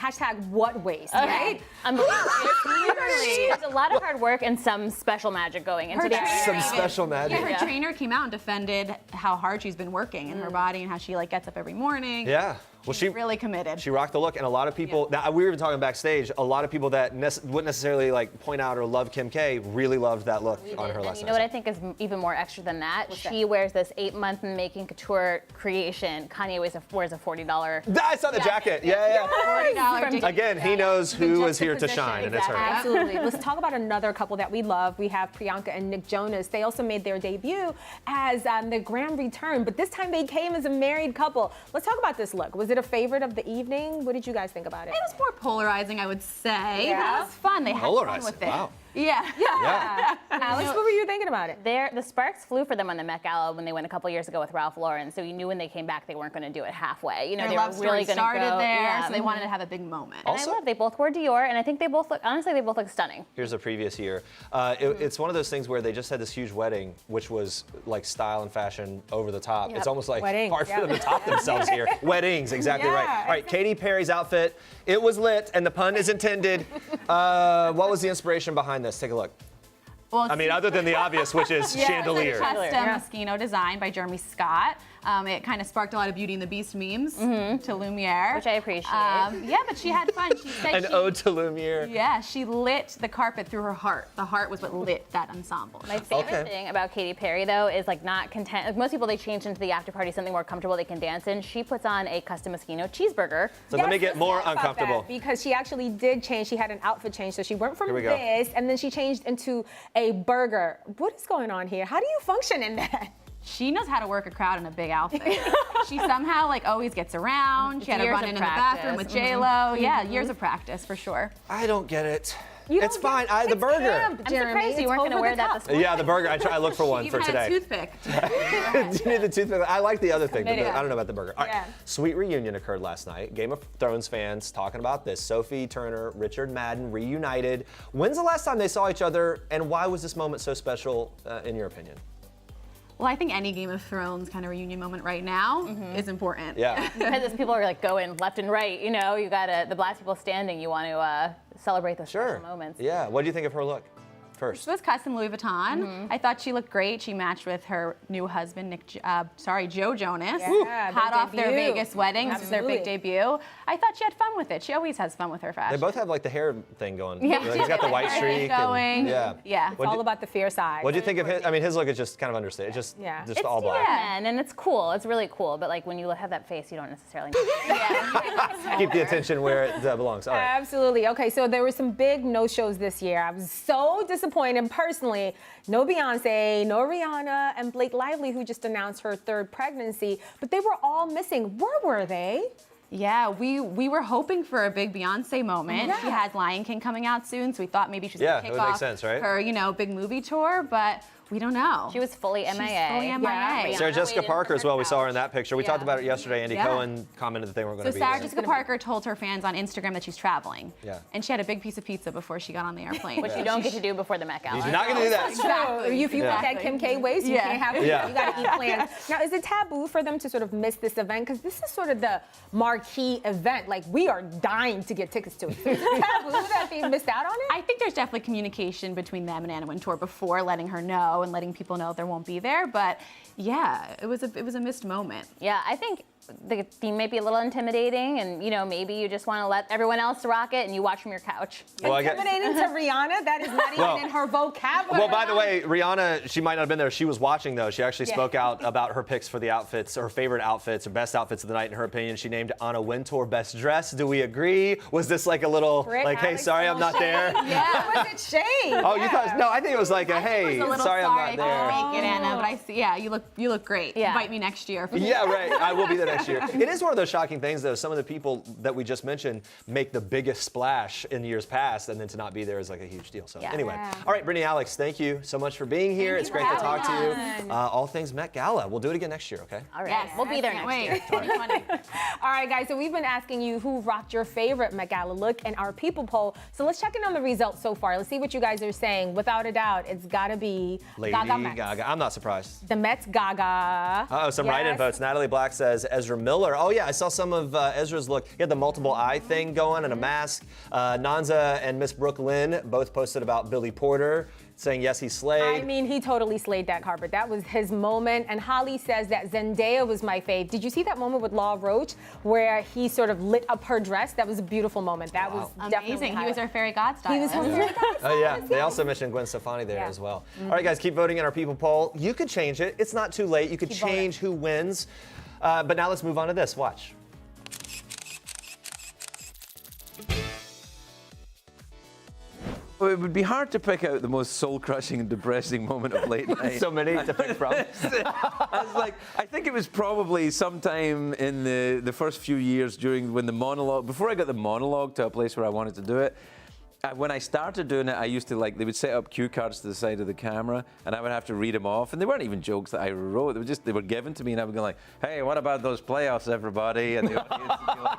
#what waist, right? Unbelievable. There's a lot of hard work and some special magic going into that. Some special magic. Yeah, her trainer came out and defended how hard she's been working in her body and how she like gets up every morning. Yeah. Well, She's really committed. She rocked the look, and a lot of people. Now we were even talking backstage. A lot of people that wouldn't necessarily like point out or love Kim K really loved that look on her last night. You know what I think is even more extra than that? She wears this 8-month in making couture creation. Kanye wears a $40. I saw the jacket. Yeah. $40 Again, he knows who is here to shine, and it's her. Absolutely. Let's talk about another couple that we love. We have Priyanka and Nick Jonas. They also made their debut as the grand return, but this time they came as a married couple. Let's talk about this look. Was it a favorite of the evening? What did you guys think about it? It was more polarizing, I would say. Yeah. That was fun. They had fun Polarizing. with it. Wow. Yeah. Alex, what were you thinking about it? The sparks flew for them on the Met Gala when they went a couple years ago with Ralph Lauren. So you knew when they came back they weren't going to do it halfway. You know, Their they love were story really going to started go. there, Yeah. so they wanted to have a big moment. And I love they both wore Dior, and I think they both look. Honestly, they both look stunning. Here's a previous year. It's one of those things where they just had this huge wedding, which was like style and fashion over the top. It's almost like Weddings, hard for them to top themselves here. Weddings, exactly right. All right, Katy Perry's outfit. It was lit, and the pun is intended. What was the inspiration behind this? Take a look. Well, I mean, other than the obvious, which is chandelier. Custom Moschino design by Jeremy Scott. It kind of sparked a lot of Beauty and the Beast memes to Lumiere. Which I appreciate. Yeah, but she had fun. She said An ode to Lumiere. Yeah, she lit the carpet through her heart. The heart was what lit that ensemble. My favorite thing about Katy Perry, though, is like not content. Like most people, they change into the after party something more comfortable they can dance in. She puts on a custom Moschino cheeseburger. So let me get more About uncomfortable. that, because she actually did change. She had an outfit change. So she went from Here we go. this, and then she changed into a burger. What is going on here? How do you function in that? She knows how to work a crowd in a big outfit. She somehow like always gets around. She had to Years run of in the bathroom with practice. J-Lo. Yeah, years of practice for sure. I don't get it. You It's don't fine. get- The it's burger. camp, I'm Jeremy. surprised you It's weren't going to over wear the that top. this morning. Yeah, the burger. I looked for one She for even had today. a toothpick. Do you need the toothpick? I like the other thing, but committed. I don't know about the burger. All right. Yeah. Sweet reunion occurred last night. Game of Thrones fans talking about this. Sophie Turner, Richard Madden reunited. When's the last time they saw each other, and why was this moment so special, in your opinion? Well, I think any Game of Thrones kind of reunion moment right now is important. Yeah. Because as people are like going left and right, you know, you got the black people standing. You want to celebrate those Sure. special moments. Yeah. What do you think of her look? First. She was custom Louis Vuitton. I thought she looked great. She matched with her new husband, Joe Jonas. Yeah, Hot their off their debut. Vegas wedding. This was their big Absolutely. debut. I thought she had fun with it. She always has fun with her fashion. They both have like the hair thing going. Yeah. Like, he's got the white streak. Going. Yeah. Yeah. It's all about the fierce side. What do you think of his? I mean, his look is just kind of understated. It's just, Yeah. just all black. Men, and it's cool. It's really cool. But like when you have that face, you don't necessarily know. Keep the attention where it belongs. All right. Absolutely. Okay, so there were some big no-shows this year. I was so disappointed personally. No Beyonce, no Rihanna, and Blake Lively, who just announced her third pregnancy. But they were all missing. Where were they? Yeah, we were hoping for a big Beyonce moment. Yeah. She has Lion King coming out soon, so we thought maybe she's Yeah, gonna it kick would make off sense, right? her, big movie tour, but we don't know. She was fully MIA. fully MIA. Yeah, Sarah Rihanna Jessica waited Parker for as her well. We saw her in couch. that picture. We Yeah. talked about it yesterday. Andy Yeah. Cohen commented that they weren't going So to be Sarah there. Jessica Parker told her fans on Instagram that she's traveling. Yeah. And she had a big piece of pizza before she got on the airplane. Which you don't get to do before the Met Gala. You're not going to do that. Exactly. If you Yeah. want that Kim K waist, you Yeah. can't have it. Yeah. You got to eat plans. Now, is it taboo for them to sort of miss this event? Because this is sort of the marquee event. Like, we are dying to get tickets to it. Is it taboo that they missed out on it? I think there's definitely communication between them and Anna Wintour before letting her know and letting people know there won't be there. But yeah, it was a missed moment. Yeah, I think the theme might be a little intimidating, and maybe you just want to let everyone else rock it, and you watch from your couch. Well, I guess- Intimidating to Rihanna? That is not Well- even in her vocabulary. Well, by the way, Rihanna, she might not have been there. She was watching, though. She actually spoke out about her picks for the outfits, her favorite outfits, or best outfits of the night, in her opinion. She named Anna Wintour best dress. Do we agree? Was this like a little, Rick, hey, Alex, sorry, I'm not shade. there? Yeah. Was it shade? Oh, you thought, no, I think it was like a, hey, A little sorry, I'm not if there. you make it, Anna. But you look great. Yeah. Invite me next year. Yeah, right. I will be there next next year. It is one of those shocking things, though. Some of the people that we just mentioned make the biggest splash in years past, and then to not be there is like a huge deal. So anyway, all right, Brittany, Alex, thank you so much for being here. It's great to talk to you. All things Met Gala. We'll do it again next year, okay? All right, we'll be there next year. 2020. All right, guys, so we've been asking you who rocked your favorite Met Gala look in our People poll. So let's check in on the results so far. Let's see what you guys are saying. Without a doubt, it's got to be Lady Gaga. I'm not surprised. The Met's Gaga. Oh, some write-in votes. Natalie Black says Ezra Miller. Oh, yeah, I saw some of Ezra's look. He had the multiple eye thing going and a mask. Nanza and Miss Brooklyn both posted about Billy Porter, saying yes, he slayed. I mean, he totally slayed that carpet. That was his moment. And Holly says that Zendaya was my fave. Did you see that moment with Law Roach where he sort of lit up her dress? That was a beautiful moment. That was definitely Amazing. He was our fairy god style. He was her fairy god style. Oh, yeah. They also mentioned Gwen Stefani there as well. All right, guys, keep voting in our People poll. You could change it. It's not too late. You could change who wins. But now let's move on to this. Watch. Well, it would be hard to pick out the most soul-crushing and depressing moment of late night. So many to pick from. I think it was probably sometime in the first few years when the monologue, before I got the monologue to a place where I wanted to do it. When I started doing it, I used to they would set up cue cards to the side of the camera, and I would have to read them off. And they weren't even jokes that I wrote; they were given to me, and I would go like, "Hey, what about those playoffs, everybody?" And the audience would be like,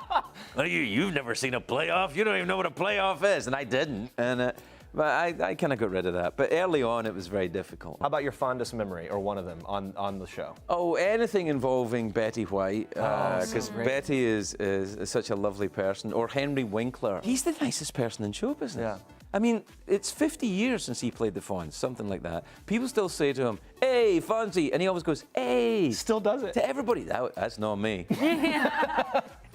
"Oh, you've never seen a playoff? You don't even know what a playoff is." And I didn't, and but I kind of got rid of that. But early on, it was very difficult. How about your fondest memory, or one of them, on the show? Oh, anything involving Betty White, because Betty is such a lovely person. Or Henry Winkler. He's the nicest person in show business. Yeah. I mean, it's 50 years since he played the Fonz, something like that. People still say to him, "Hey, Fonzie," and he always goes, "Hey." Still does it. To everybody. That's not me.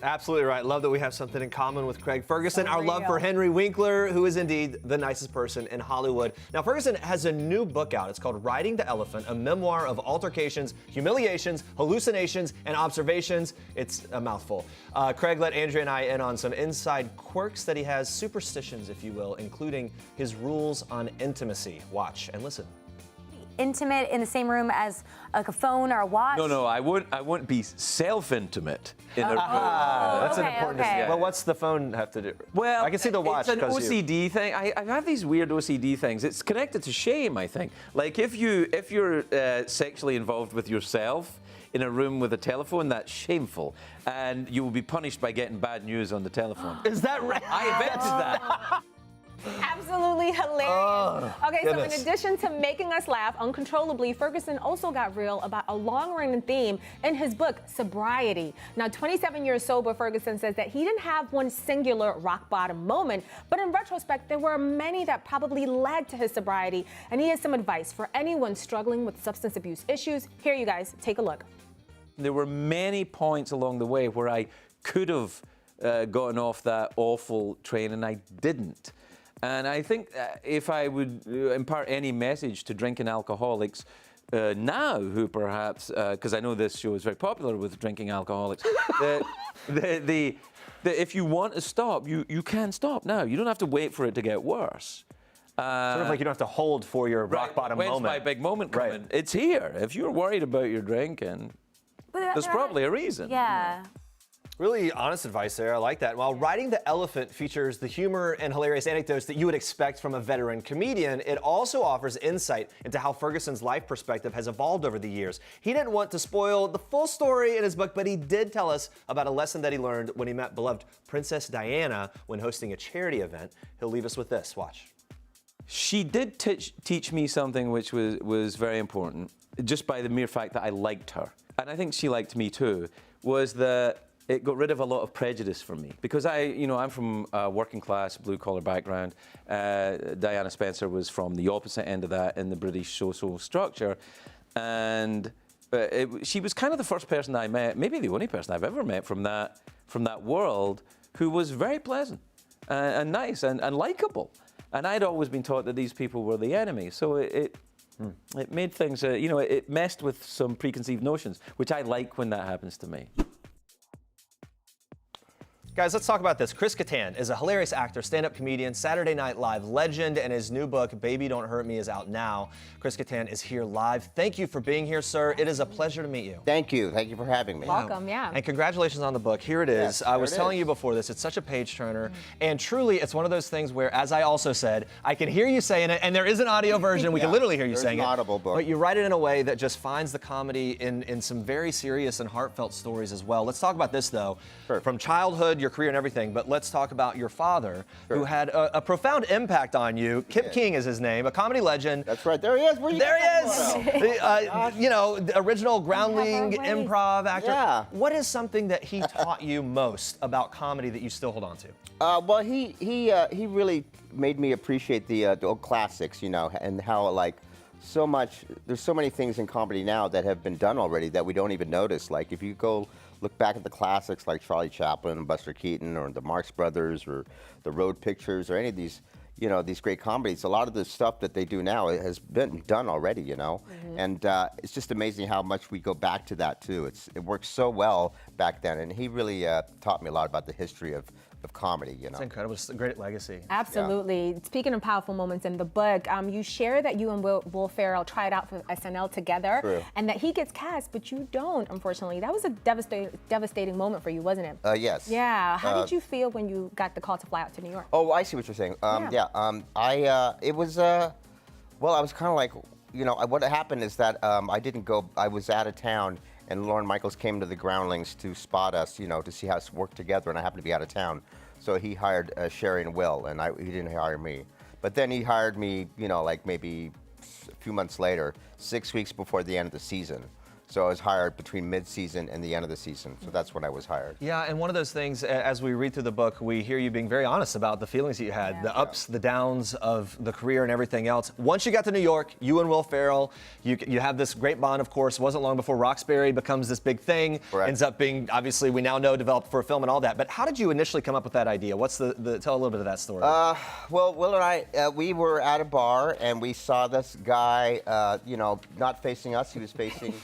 Absolutely right. Love that we have something in common with Craig Ferguson. Our love for Henry Winkler, who is indeed the nicest person in Hollywood. Now, Ferguson has a new book out. It's called Riding the Elephant, a memoir of altercations, humiliations, hallucinations, and observations. It's a mouthful. Craig let Andrea and I in on some inside quirks that he has, superstitions, if you will, including his rules on intimacy. Watch and listen. Intimate in the same room as like a phone or a watch? No, I wouldn't be self-intimate in a room. That's an important distinction. Well, what's the phone have to do? Well, I can see the watch. It's an OCD thing. I have these weird OCD things. It's connected to shame, I think. Like if you're sexually involved with yourself in a room with a telephone, that's shameful, and you will be punished by getting bad news on the telephone. Is that right? I invented that. Absolutely hilarious. Okay, goodness. so in addition to making us laugh uncontrollably, Ferguson also got real about a long-running theme in his book, sobriety. Now, 27 years sober, Ferguson says that he didn't have one singular rock-bottom moment, but in retrospect, there were many that probably led to his sobriety, and he has some advice for anyone struggling with substance abuse issues. Here, you guys, take a look. There were many points along the way where I could have gotten off that awful train, and I didn't. And I think if I would impart any message to drinking alcoholics now, who perhaps, because I know this show is very popular with drinking alcoholics, if you want to stop, you can stop now. You don't have to wait for it to get worse. Sort of like you don't have to hold for your rock bottom When's moment. my big moment coming? Right. It's here. If you're worried about your drinking, there's probably a reason. Yeah. Really honest advice there. I like that. While Riding the Elephant features the humor and hilarious anecdotes that you would expect from a veteran comedian, it also offers insight into how Ferguson's life perspective has evolved over the years. He didn't want to spoil the full story in his book, but he did tell us about a lesson that he learned when he met beloved Princess Diana when hosting a charity event. He'll leave us with this. Watch. She did teach me something which was very important, just by the mere fact that I liked her. And I think she liked me too, was that it got rid of a lot of prejudice from me. Because I'm from a working class, blue collar background. Diana Spencer was from the opposite end of that in the British social structure. And she was kind of the first person I met, maybe the only person I've ever met from that world, who was very pleasant and nice and likable. And I'd always been taught that these people were the enemy. So it made things, it messed with some preconceived notions, which I like when that happens to me. Guys, let's talk about this. Chris Kattan is a hilarious actor, stand-up comedian, Saturday Night Live legend, and his new book, Baby Don't Hurt Me, is out now. Chris Kattan is here live. Thank you for being here, sir. It is a pleasure to meet you. Thank you. Thank you for having me. Welcome, yeah. And congratulations on the book. Here it is. Yes, I was here it telling is. you before this, it's such a page-turner, and truly, it's one of those things where, as I also said, I can hear you saying it, and there is an audio version. We can literally hear you there's saying an it. audible book. But you write it in a way that just finds the comedy in some very serious and heartfelt stories as well. Let's talk about this, though. Sure. From childhood, your career and everything, but let's talk about your father, who had a profound impact on you. Kip King is his name, a comedy legend. That's right. There he is. Where you There got he that is. photo? You know, the original groundling improv actor. Yeah. What is something that he taught you most about comedy that you still hold on to? Well, he really made me appreciate the old classics, you know, and how like so much. There's so many things in comedy now that have been done already that we don't even notice. Like if you go look back at the classics like Charlie Chaplin and Buster Keaton or the Marx Brothers or the Road Pictures or any of these, you know, these great comedies, a lot of the stuff that they do now has been done already, you know, and it's just amazing how much we go back to that too. It works so well back then, and he really taught me a lot about the history of comedy, you know. It's incredible. It's a great legacy. Absolutely. Speaking of powerful moments in the book, you share that you and Will Ferrell tried out for SNL together, True. and that he gets cast, but you don't, unfortunately. That was a devastating moment for you, wasn't it? Yes. Yeah. How did you feel when you got the call to fly out to New York? Oh, I see what you're saying. It was, well, I was kind of like, you know, what happened is that I didn't go, I was out of town, and Lorne Michaels came to the Groundlings to spot us, you know, to see how us work together, and I happened to be out of town. So he hired Sherry and Will, and he didn't hire me. But then he hired me, you know, like maybe a few months later, 6 weeks before the end of the season. So I was hired between mid-season and the end of the season. So that's when I was hired. Yeah, and one of those things, as we read through the book, we hear you being very honest about the feelings that you had, the ups, the downs of the career and everything else. Once you got to New York, you and Will Ferrell, you have this great bond, of course. It wasn't long before Roxbury becomes this big thing. Correct. Ends up being, obviously, we now know, developed for a film and all that. But how did you initially come up with that idea? What's tell a little bit of that story. Well, Will and I, we were at a bar, and we saw this guy, you know, not facing us. He was facing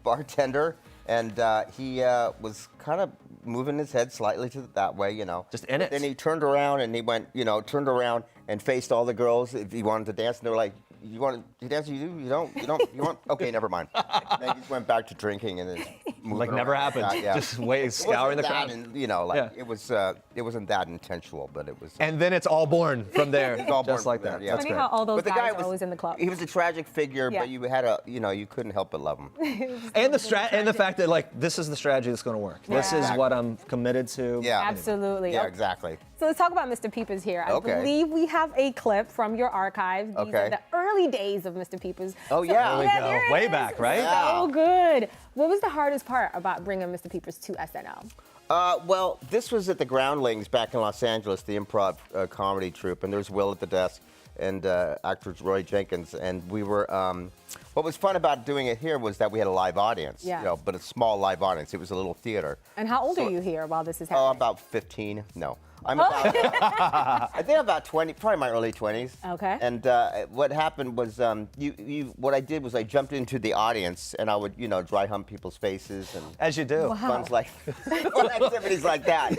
bartender, and he was kind of moving his head slightly to that way, you know. Just in it. Then he turned around and he went, you know, turned around and faced all the girls if he wanted to dance, and they were like, "You want to dance? You do? You don't? You want? Okay, never mind." And then he just went back to drinking and then moving Like never around. happened. Yeah. Just scouring the crowd. And, you know, like it wasn't that intentional, but it was. And then it's all born from there. It's all just born like from that. there, yeah. That's Funny great. how all those But the guys guy are always in the club. He was a tragic figure, Yeah. but you had you couldn't help but love him. And the fact that like this is the strategy that's going to work. This is what I'm committed to. Yeah. Absolutely. Yeah, Okay. exactly. So let's talk about Mr. Peepers here. I Okay. believe we have a clip from your archive. These Okay. are the early days of Mr. Peepers. Oh, yeah. There we go. here it Way is. back, right? So good. What was the hardest part about bringing Mr. Peepers to SNL? Well, this was at the Groundlings back in Los Angeles, the improv comedy troupe, and there's Will at the desk and actor Roy Jenkins, and we were. What was fun about doing it here was that we had a live audience, Yeah. you know, but a small live audience. It was a little theater. And how old are you here while this is happening? Oh, about 15. No. I'm about, I think about 20, probably my early 20s. Okay. And what happened was, what I did was I jumped into the audience and I would, you know, dry hump people's faces and As you do. fun activities like that.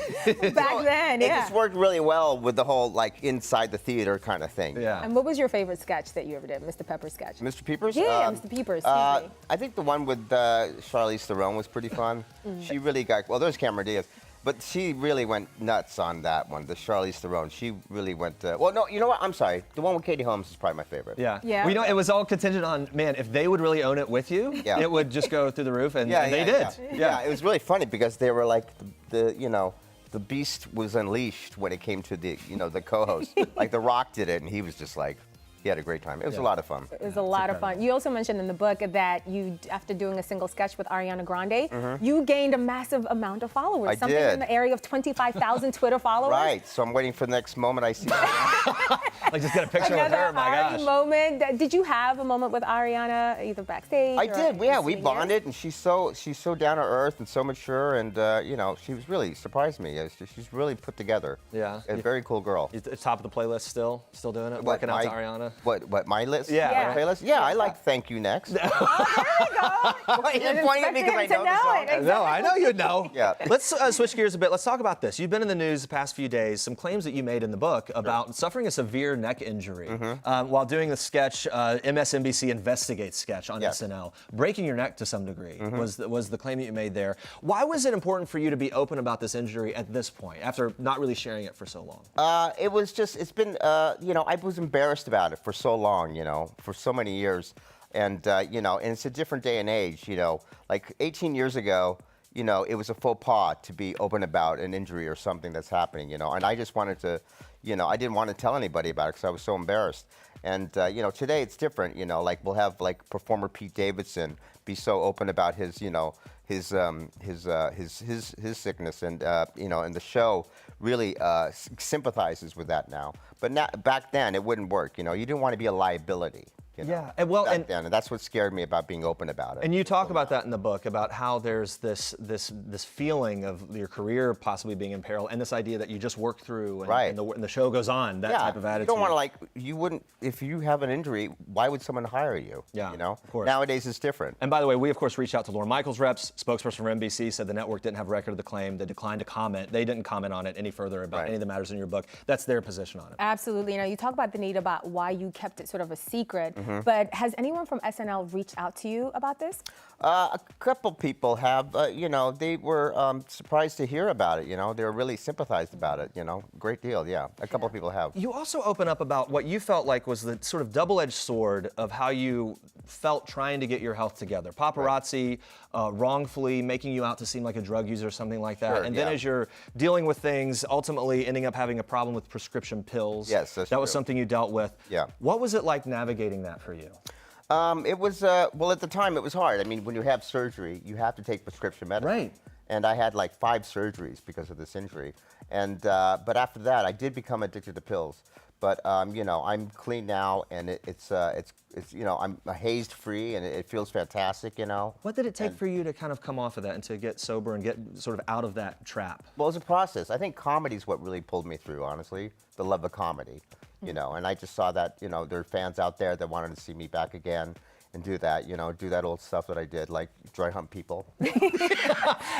Back then, It yeah. just worked really well with the whole like inside the theater kind of thing. Yeah. And what was your favorite sketch that you ever did, Mr. Pepper's sketch? Mr. Peepers? Yeah, Mr. Peepers, excuse me. I think the one with Charlize Theron was pretty fun. She really got, well, there's Cameron Diaz, but she really went nuts on that one, the Charlize Theron. She really went, well, no, you know what? I'm sorry. The one with Katie Holmes is probably my favorite. Yeah. Yeah. Well, you know, it was all contingent on, man, if they would really own it with you, Yeah. it would just go through the roof, and they did. Yeah, it was really funny because they were like you know, the beast was unleashed when it came to the, you know, the co-host. Like The Rock did it, and he was just like, he had a great time. It was a lot of fun. It was a lot of fun. You also mentioned in the book that you, after doing a single sketch with Ariana Grande, you gained a massive amount of followers. I Something did. in the area of 25,000 Twitter followers. Right, so I'm waiting for the next moment I see Like, just get a picture with Another her, my Ari gosh. moment. Did you have a moment with Ariana, either backstage? I or did, yeah. in We sitting bonded, and she's so down to earth and so mature, and you know, she was really surprised me. She's really put together. Yeah. A very cool girl. You top of the playlist still doing it, What, working out to my- Ariana. What my list? Yeah. My playlist? Yeah, I like Thank You Next. There you go. Why are you pointing at me because I know the song? No, I know you know. Yeah. Let's switch gears a bit. Let's talk about this. You've been in the news the past few days. Some claims that you made in the book about suffering a severe neck injury while doing the sketch, MSNBC Investigates sketch on SNL. Breaking your neck to some degree was the claim that you made there. Why was it important for you to be open about this injury at this point, after not really sharing it for so long? It was just, it's been, I was embarrassed about it for so long, for so many years. And, and it's a different day and age, like 18 years ago, it was a faux pas to be open about an injury or something that's happening, and I just wanted to, I didn't want to tell anybody about it because I was so embarrassed. And, today it's different, like we'll have like performer Pete Davidson be so open about his, his sickness, and and the show really sympathizes with that now. But back then it wouldn't work. You didn't want to be a liability. Yeah, and that's what scared me about being open about it. And you talk about that in the book, about how there's this feeling of your career possibly being in peril, and this idea that you just work through, and, and the show goes on. That type of attitude. You don't want to you wouldn't, if you have an injury, why would someone hire you? Yeah, of course. Nowadays it's different. And by the way, we of course reached out to Lorne Michaels' reps. Spokesperson for NBC said the network didn't have record of the claim. They declined to comment. They didn't comment on it any further about any of the matters in your book. That's their position on it. Absolutely. You talk about the need about why you kept it sort of a secret, but has anyone from SNL reached out to you about this? A couple people have. They were surprised to hear about it. They were really sympathized about it. Great deal. Yeah, a couple people have. You also open up about what you felt like was the sort of double-edged sword of how you felt trying to get your health together. Paparazzi wrongfully making you out to seem like a drug user or something like that. Sure, and then as you're dealing with things, ultimately ending up having a problem with prescription pills. Yes, that's That was true. something you dealt with. Yeah. What was it like navigating that for you? It was, well, at the time it was hard. I mean, when you have surgery, you have to take prescription medicine. Right. And I had like 5 surgeries because of this injury. And, but after that, I did become addicted to pills. But, I'm clean now, and it's I'm hazed free, and it feels fantastic, What did it take for you to kind of come off of that and to get sober and get sort of out of that trap? Well, it was a process. I think comedy is what really pulled me through, honestly, the love of comedy, and I just saw that, there are fans out there that wanted to see me back again and do that, do that old stuff that I did, like dry hump people.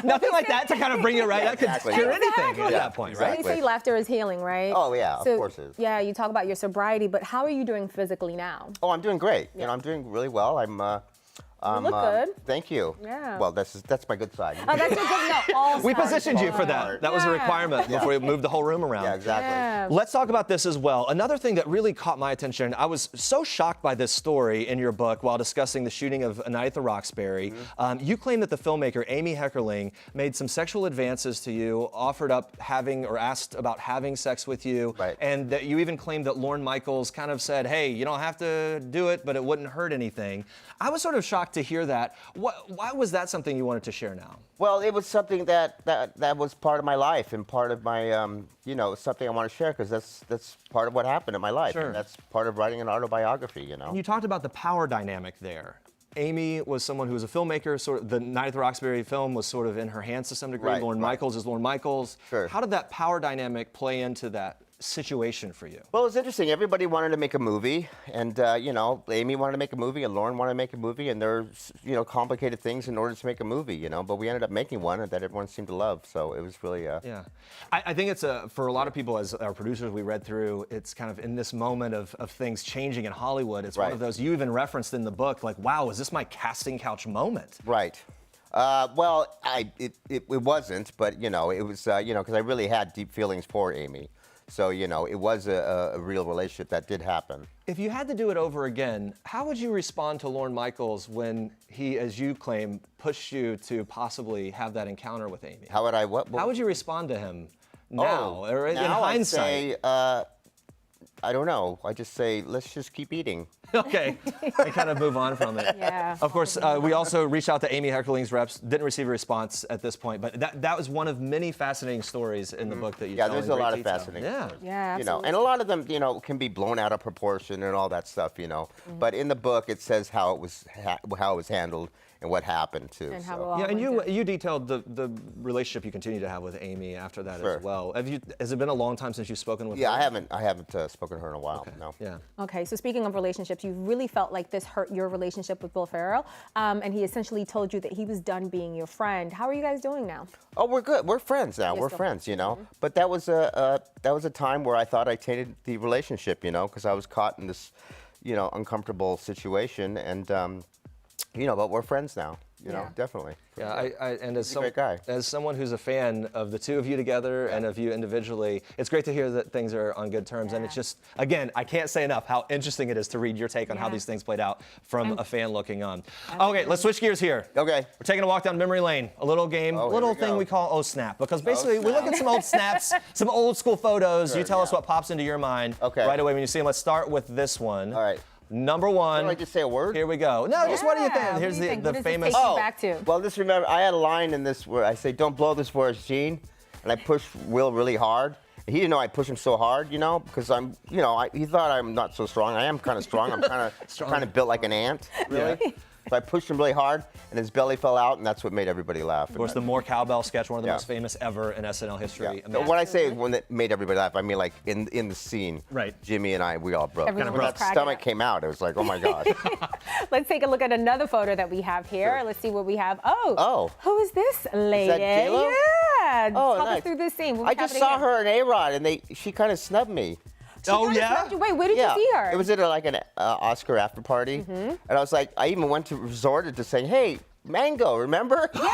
Nothing like that to kind of bring you right. That could Exactly. cure anything at that point, right? So you say laughter is healing, right? Oh, yeah, of course it is. Yeah, you talk about your sobriety, but how are you doing physically now? Oh, I'm doing great. I'm doing really well. You look good. Thank you. Yeah. Well, that's my good side. Oh, that's your good. No, all We sides. positioned you for that. That was a requirement before we moved the whole room around. Yeah, exactly. Yeah. Let's talk about this as well. Another thing that really caught my attention, I was so shocked by this story in your book while discussing the shooting of A Night at the Roxbury. You claim that the filmmaker Amy Heckerling made some sexual advances to you, offered up having or asked about having sex with you, and that you even claimed that Lorne Michaels kind of said, hey, you don't have to do it, but it wouldn't hurt anything. I was sort of shocked to hear that. Why was that something you wanted to share now? Well, it was something that was part of my life and part of my, something I want to share because that's part of what happened in my life. Sure. And that's part of writing an autobiography, And you talked about the power dynamic there. Amy was someone who was a filmmaker. Sort of the Night at the Roxbury film was sort of in her hands to some degree. Right, Lorne Michaels is Lorne Michaels. Sure. How did that power dynamic play into that situation for you? Well, it's interesting. Everybody wanted to make a movie, and Amy wanted to make a movie, and Lorne wanted to make a movie, and there's complicated things in order to make a movie, But we ended up making one that everyone seemed to love, so it was really. Yeah, I think it's for a lot of people, as our producers we read through, it's kind of in this moment of things changing in Hollywood. It's one of those you even referenced in the book, like, wow, is this my casting couch moment? Right. Well, it wasn't, but it was because I really had deep feelings for Amy. So, it was a real relationship that did happen. If you had to do it over again, how would you respond to Lorne Michaels when he, as you claim, pushed you to possibly have that encounter with Amy? How would I How would you respond to him now, or in hindsight? I'd say, I don't know. I just say, let's just keep eating. Okay, and kind of move on from it. Yeah. Of course, we also reached out to Amy Heckerling's reps, didn't receive a response at this point, but that was one of many fascinating stories in the book that you tell. Yeah, there's in a great lot of detail. fascinating stories. Yeah, absolutely. And a lot of them, can be blown out of proportion and all that stuff, But in the book, it says how it was handled, and what happened too. And how it so. all Yeah, and went down. you detailed the relationship you continue to have with Amy after that Sure. as well. Has it been a long time since you've spoken with her? Yeah, I haven't spoken to her in a while. No. Yeah. Okay, so speaking of relationships, you really felt like this hurt your relationship with Will Ferrell, and he essentially told you that he was done being your friend. How are you guys doing now? Oh, we're good. We're friends now. You're We're still friends, you know. But that was a time where I thought I tainted the relationship, you know, because I was caught in this, you know, uncomfortable situation, and you know, but we're friends now. You know, definitely. Yeah, and as He's a great guy. as someone who's a fan of the two of you together and of you individually, it's great to hear that things are on good terms. And it's just, again, I can't say enough how interesting it is to read your take on how these things played out from a fan looking on. Okay, let's switch gears here. Okay. We're taking a walk down memory lane. A little game, Oh, little here we thing go. we call Oh Snap, because basically we Snap. look at some old snaps, some old school photos. Sure, you tell us yeah. what pops into your mind Okay. right away when you see them. Let's start with this one. All right. Number one. Do I just say a word? Here we go. No, just what do you Yeah, think? what Here's do you think? the What does this famous. take you back to? Well, just remember, I had a line in this where I say, "Don't blow this for us, Gene," and I pushed Will really hard. He didn't know I pushed him so hard, you know, because I'm, you know, he thought I'm not so strong. I am kind of strong. I'm kind of built like an ant, really. So I pushed him really hard, and his belly fell out, and that's what made everybody laugh. Of course, the More Cowbell sketch, one of the Yeah. most famous ever in SNL history. Yeah. When I say when it made everybody laugh, I mean like in the scene. Right. Jimmy and I, we all broke. Everyone When was that cracking stomach up. came out, it was like, oh my God. Let's take a look at another photo that we have here. Sure. Let's see what we have. Oh. Oh. Who is this lady? J-Lo? Yeah. Oh, Talk us nice. through this scene. What I was just happening saw here? her in A-Rod, and she kind of snubbed me. Oh, Kinda yeah? snubbed you. Wait, where did you see her? It was at like an Oscar after party, and I was like, I even resorted to saying, "Hey, Mango, remember?" Yeah.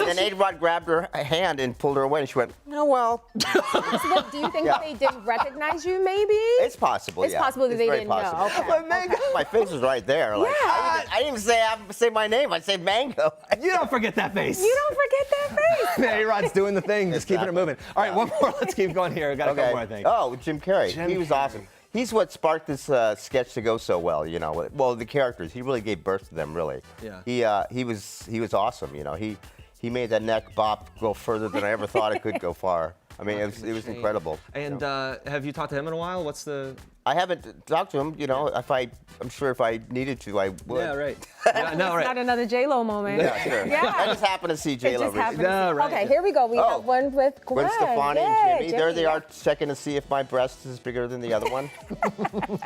And then A-Rod grabbed her hand and pulled her away, and she went, "Oh well." So do you think Yeah. they didn't recognize you, maybe? It's possible. It's yeah. possible that It's they very didn't possible. know. Okay. But Mango. My face was right there. Like, Yeah. I didn't even say my name. I said Mango. You don't forget that face. You don't forget that face. A-Rod's doing the thing, just keeping it moving. All right, one more. Let's keep going here. Got a couple more, I think. Oh, Jim Carrey. Jim He was Carrey. awesome. He's what sparked this sketch to go so well, you know. Well, the characters, he really gave birth to them, really. Yeah. He was awesome, you know. He made that neck bop go further than I ever thought it could go far. I mean, it was incredible. And have you talked to him in a while? What's the? I haven't talked to him, you know. I'm sure if I needed to, I would. Yeah, right. Yeah, no, Not right. another J-Lo moment. Yeah, sure. Yeah. I just happened to see It J-Lo just happened. recently. to No, see- right. Okay, here we go. We Oh. have one with Gwen Gwen. Stefani Yeah, and Jimmy, there they yeah. are checking to see if my breast is bigger than the other one.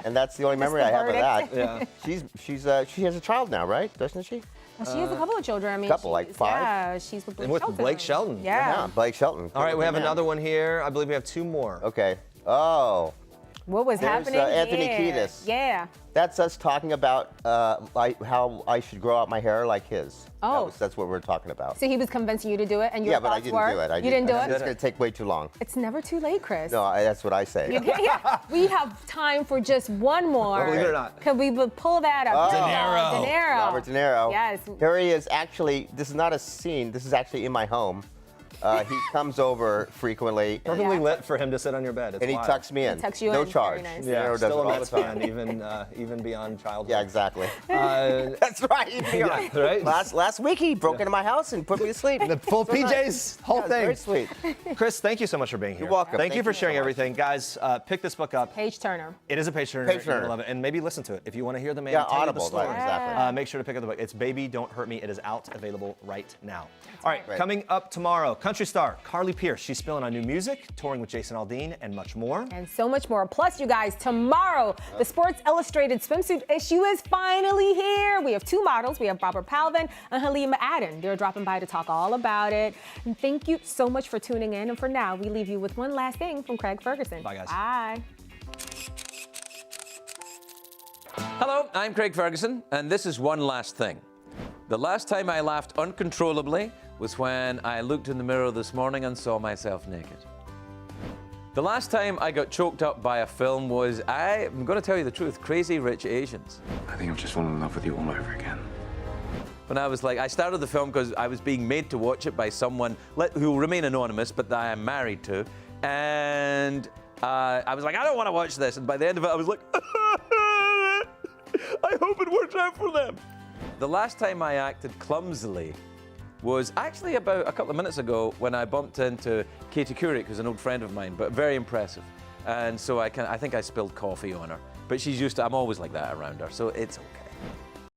And that's the only memory the I have of that. verdict. Yeah. She has a child now, right? Doesn't she? Well, she has a couple of children. I mean, couple, like she's- 5? Yeah, she's with Blake And with Shelton. Blake Shelton. Yeah. Blake Shelton. All right, we have Man. another one here. I believe we have two more. Okay. Oh, What was There's, happening Anthony here? Kiedis. Yeah. that's us talking about how I should grow out my hair like his. Oh. That's what we're talking about. So he was convincing you to do it, and your Yeah, but I thoughts didn't were? do it. You didn't do It's it? going to take way too long. It's never too late, Chris. No, that's what I say. Yeah, we have time for just one more. Believe it or not. Could we pull that up? Oh. De Niro. De Niro. Robert De Niro. Yes. Here he is. Actually, this is not a scene. This is actually in my home. He comes over frequently, Perfectly lit for him to sit on your bed. It's and he wild. tucks me in. tucks you no in. charge. Very nice. De Yeah, Niro does still it a all the Mets time. fan, even beyond childhood. Yeah, exactly. Uh, That's right. yeah, right. Last week he broke into my house and put me to sleep. The full So nice. PJs, whole Yeah, thing. very sweet. Chris, thank you so much for being here. You're welcome. Thank you for so sharing much. everything. Guys, pick this book up. Page Turner. It is a page turner. Page You're gonna turner. love it. And maybe listen to it. If you want to hear the man Yeah, tell Audible, you the story, right, exactly. make sure to pick up the book. It's Baby, Don't Hurt Me. It is out, available right now. All right, right. coming up tomorrow, country star Carly Pearce. She's spilling on new music, touring with Jason Aldean, and much more. And so much more. Plus, you guys, tomorrow, the Sports Illustrated swimsuit issue is finally here. We have two models. We have Barbara Palvin and Halima Adden. They're dropping by to talk all about it. And thank you so much for tuning in. And for now, we leave you with one last thing from Craig Ferguson. Bye, guys. Bye. Hello, I'm Craig Ferguson, and this is one last thing. The last time I laughed uncontrollably was when I looked in the mirror this morning and saw myself naked. The last time I got choked up by a film was, I'm going to tell you the truth, Crazy Rich Asians. I think I've just fallen in love with you all over again. When I was like, I started the film because I was being made to watch it by someone who will remain anonymous, but that I am married to. And I was like, I don't want to watch this. And by the end of it, I was like, I hope it works out for them. The last time I acted clumsily was actually about a couple of minutes ago when I bumped into Katy Perry, who's an old friend of mine, but very impressive. And so I think I spilled coffee on her. But she's used to, I'm always like that around her, so it's okay.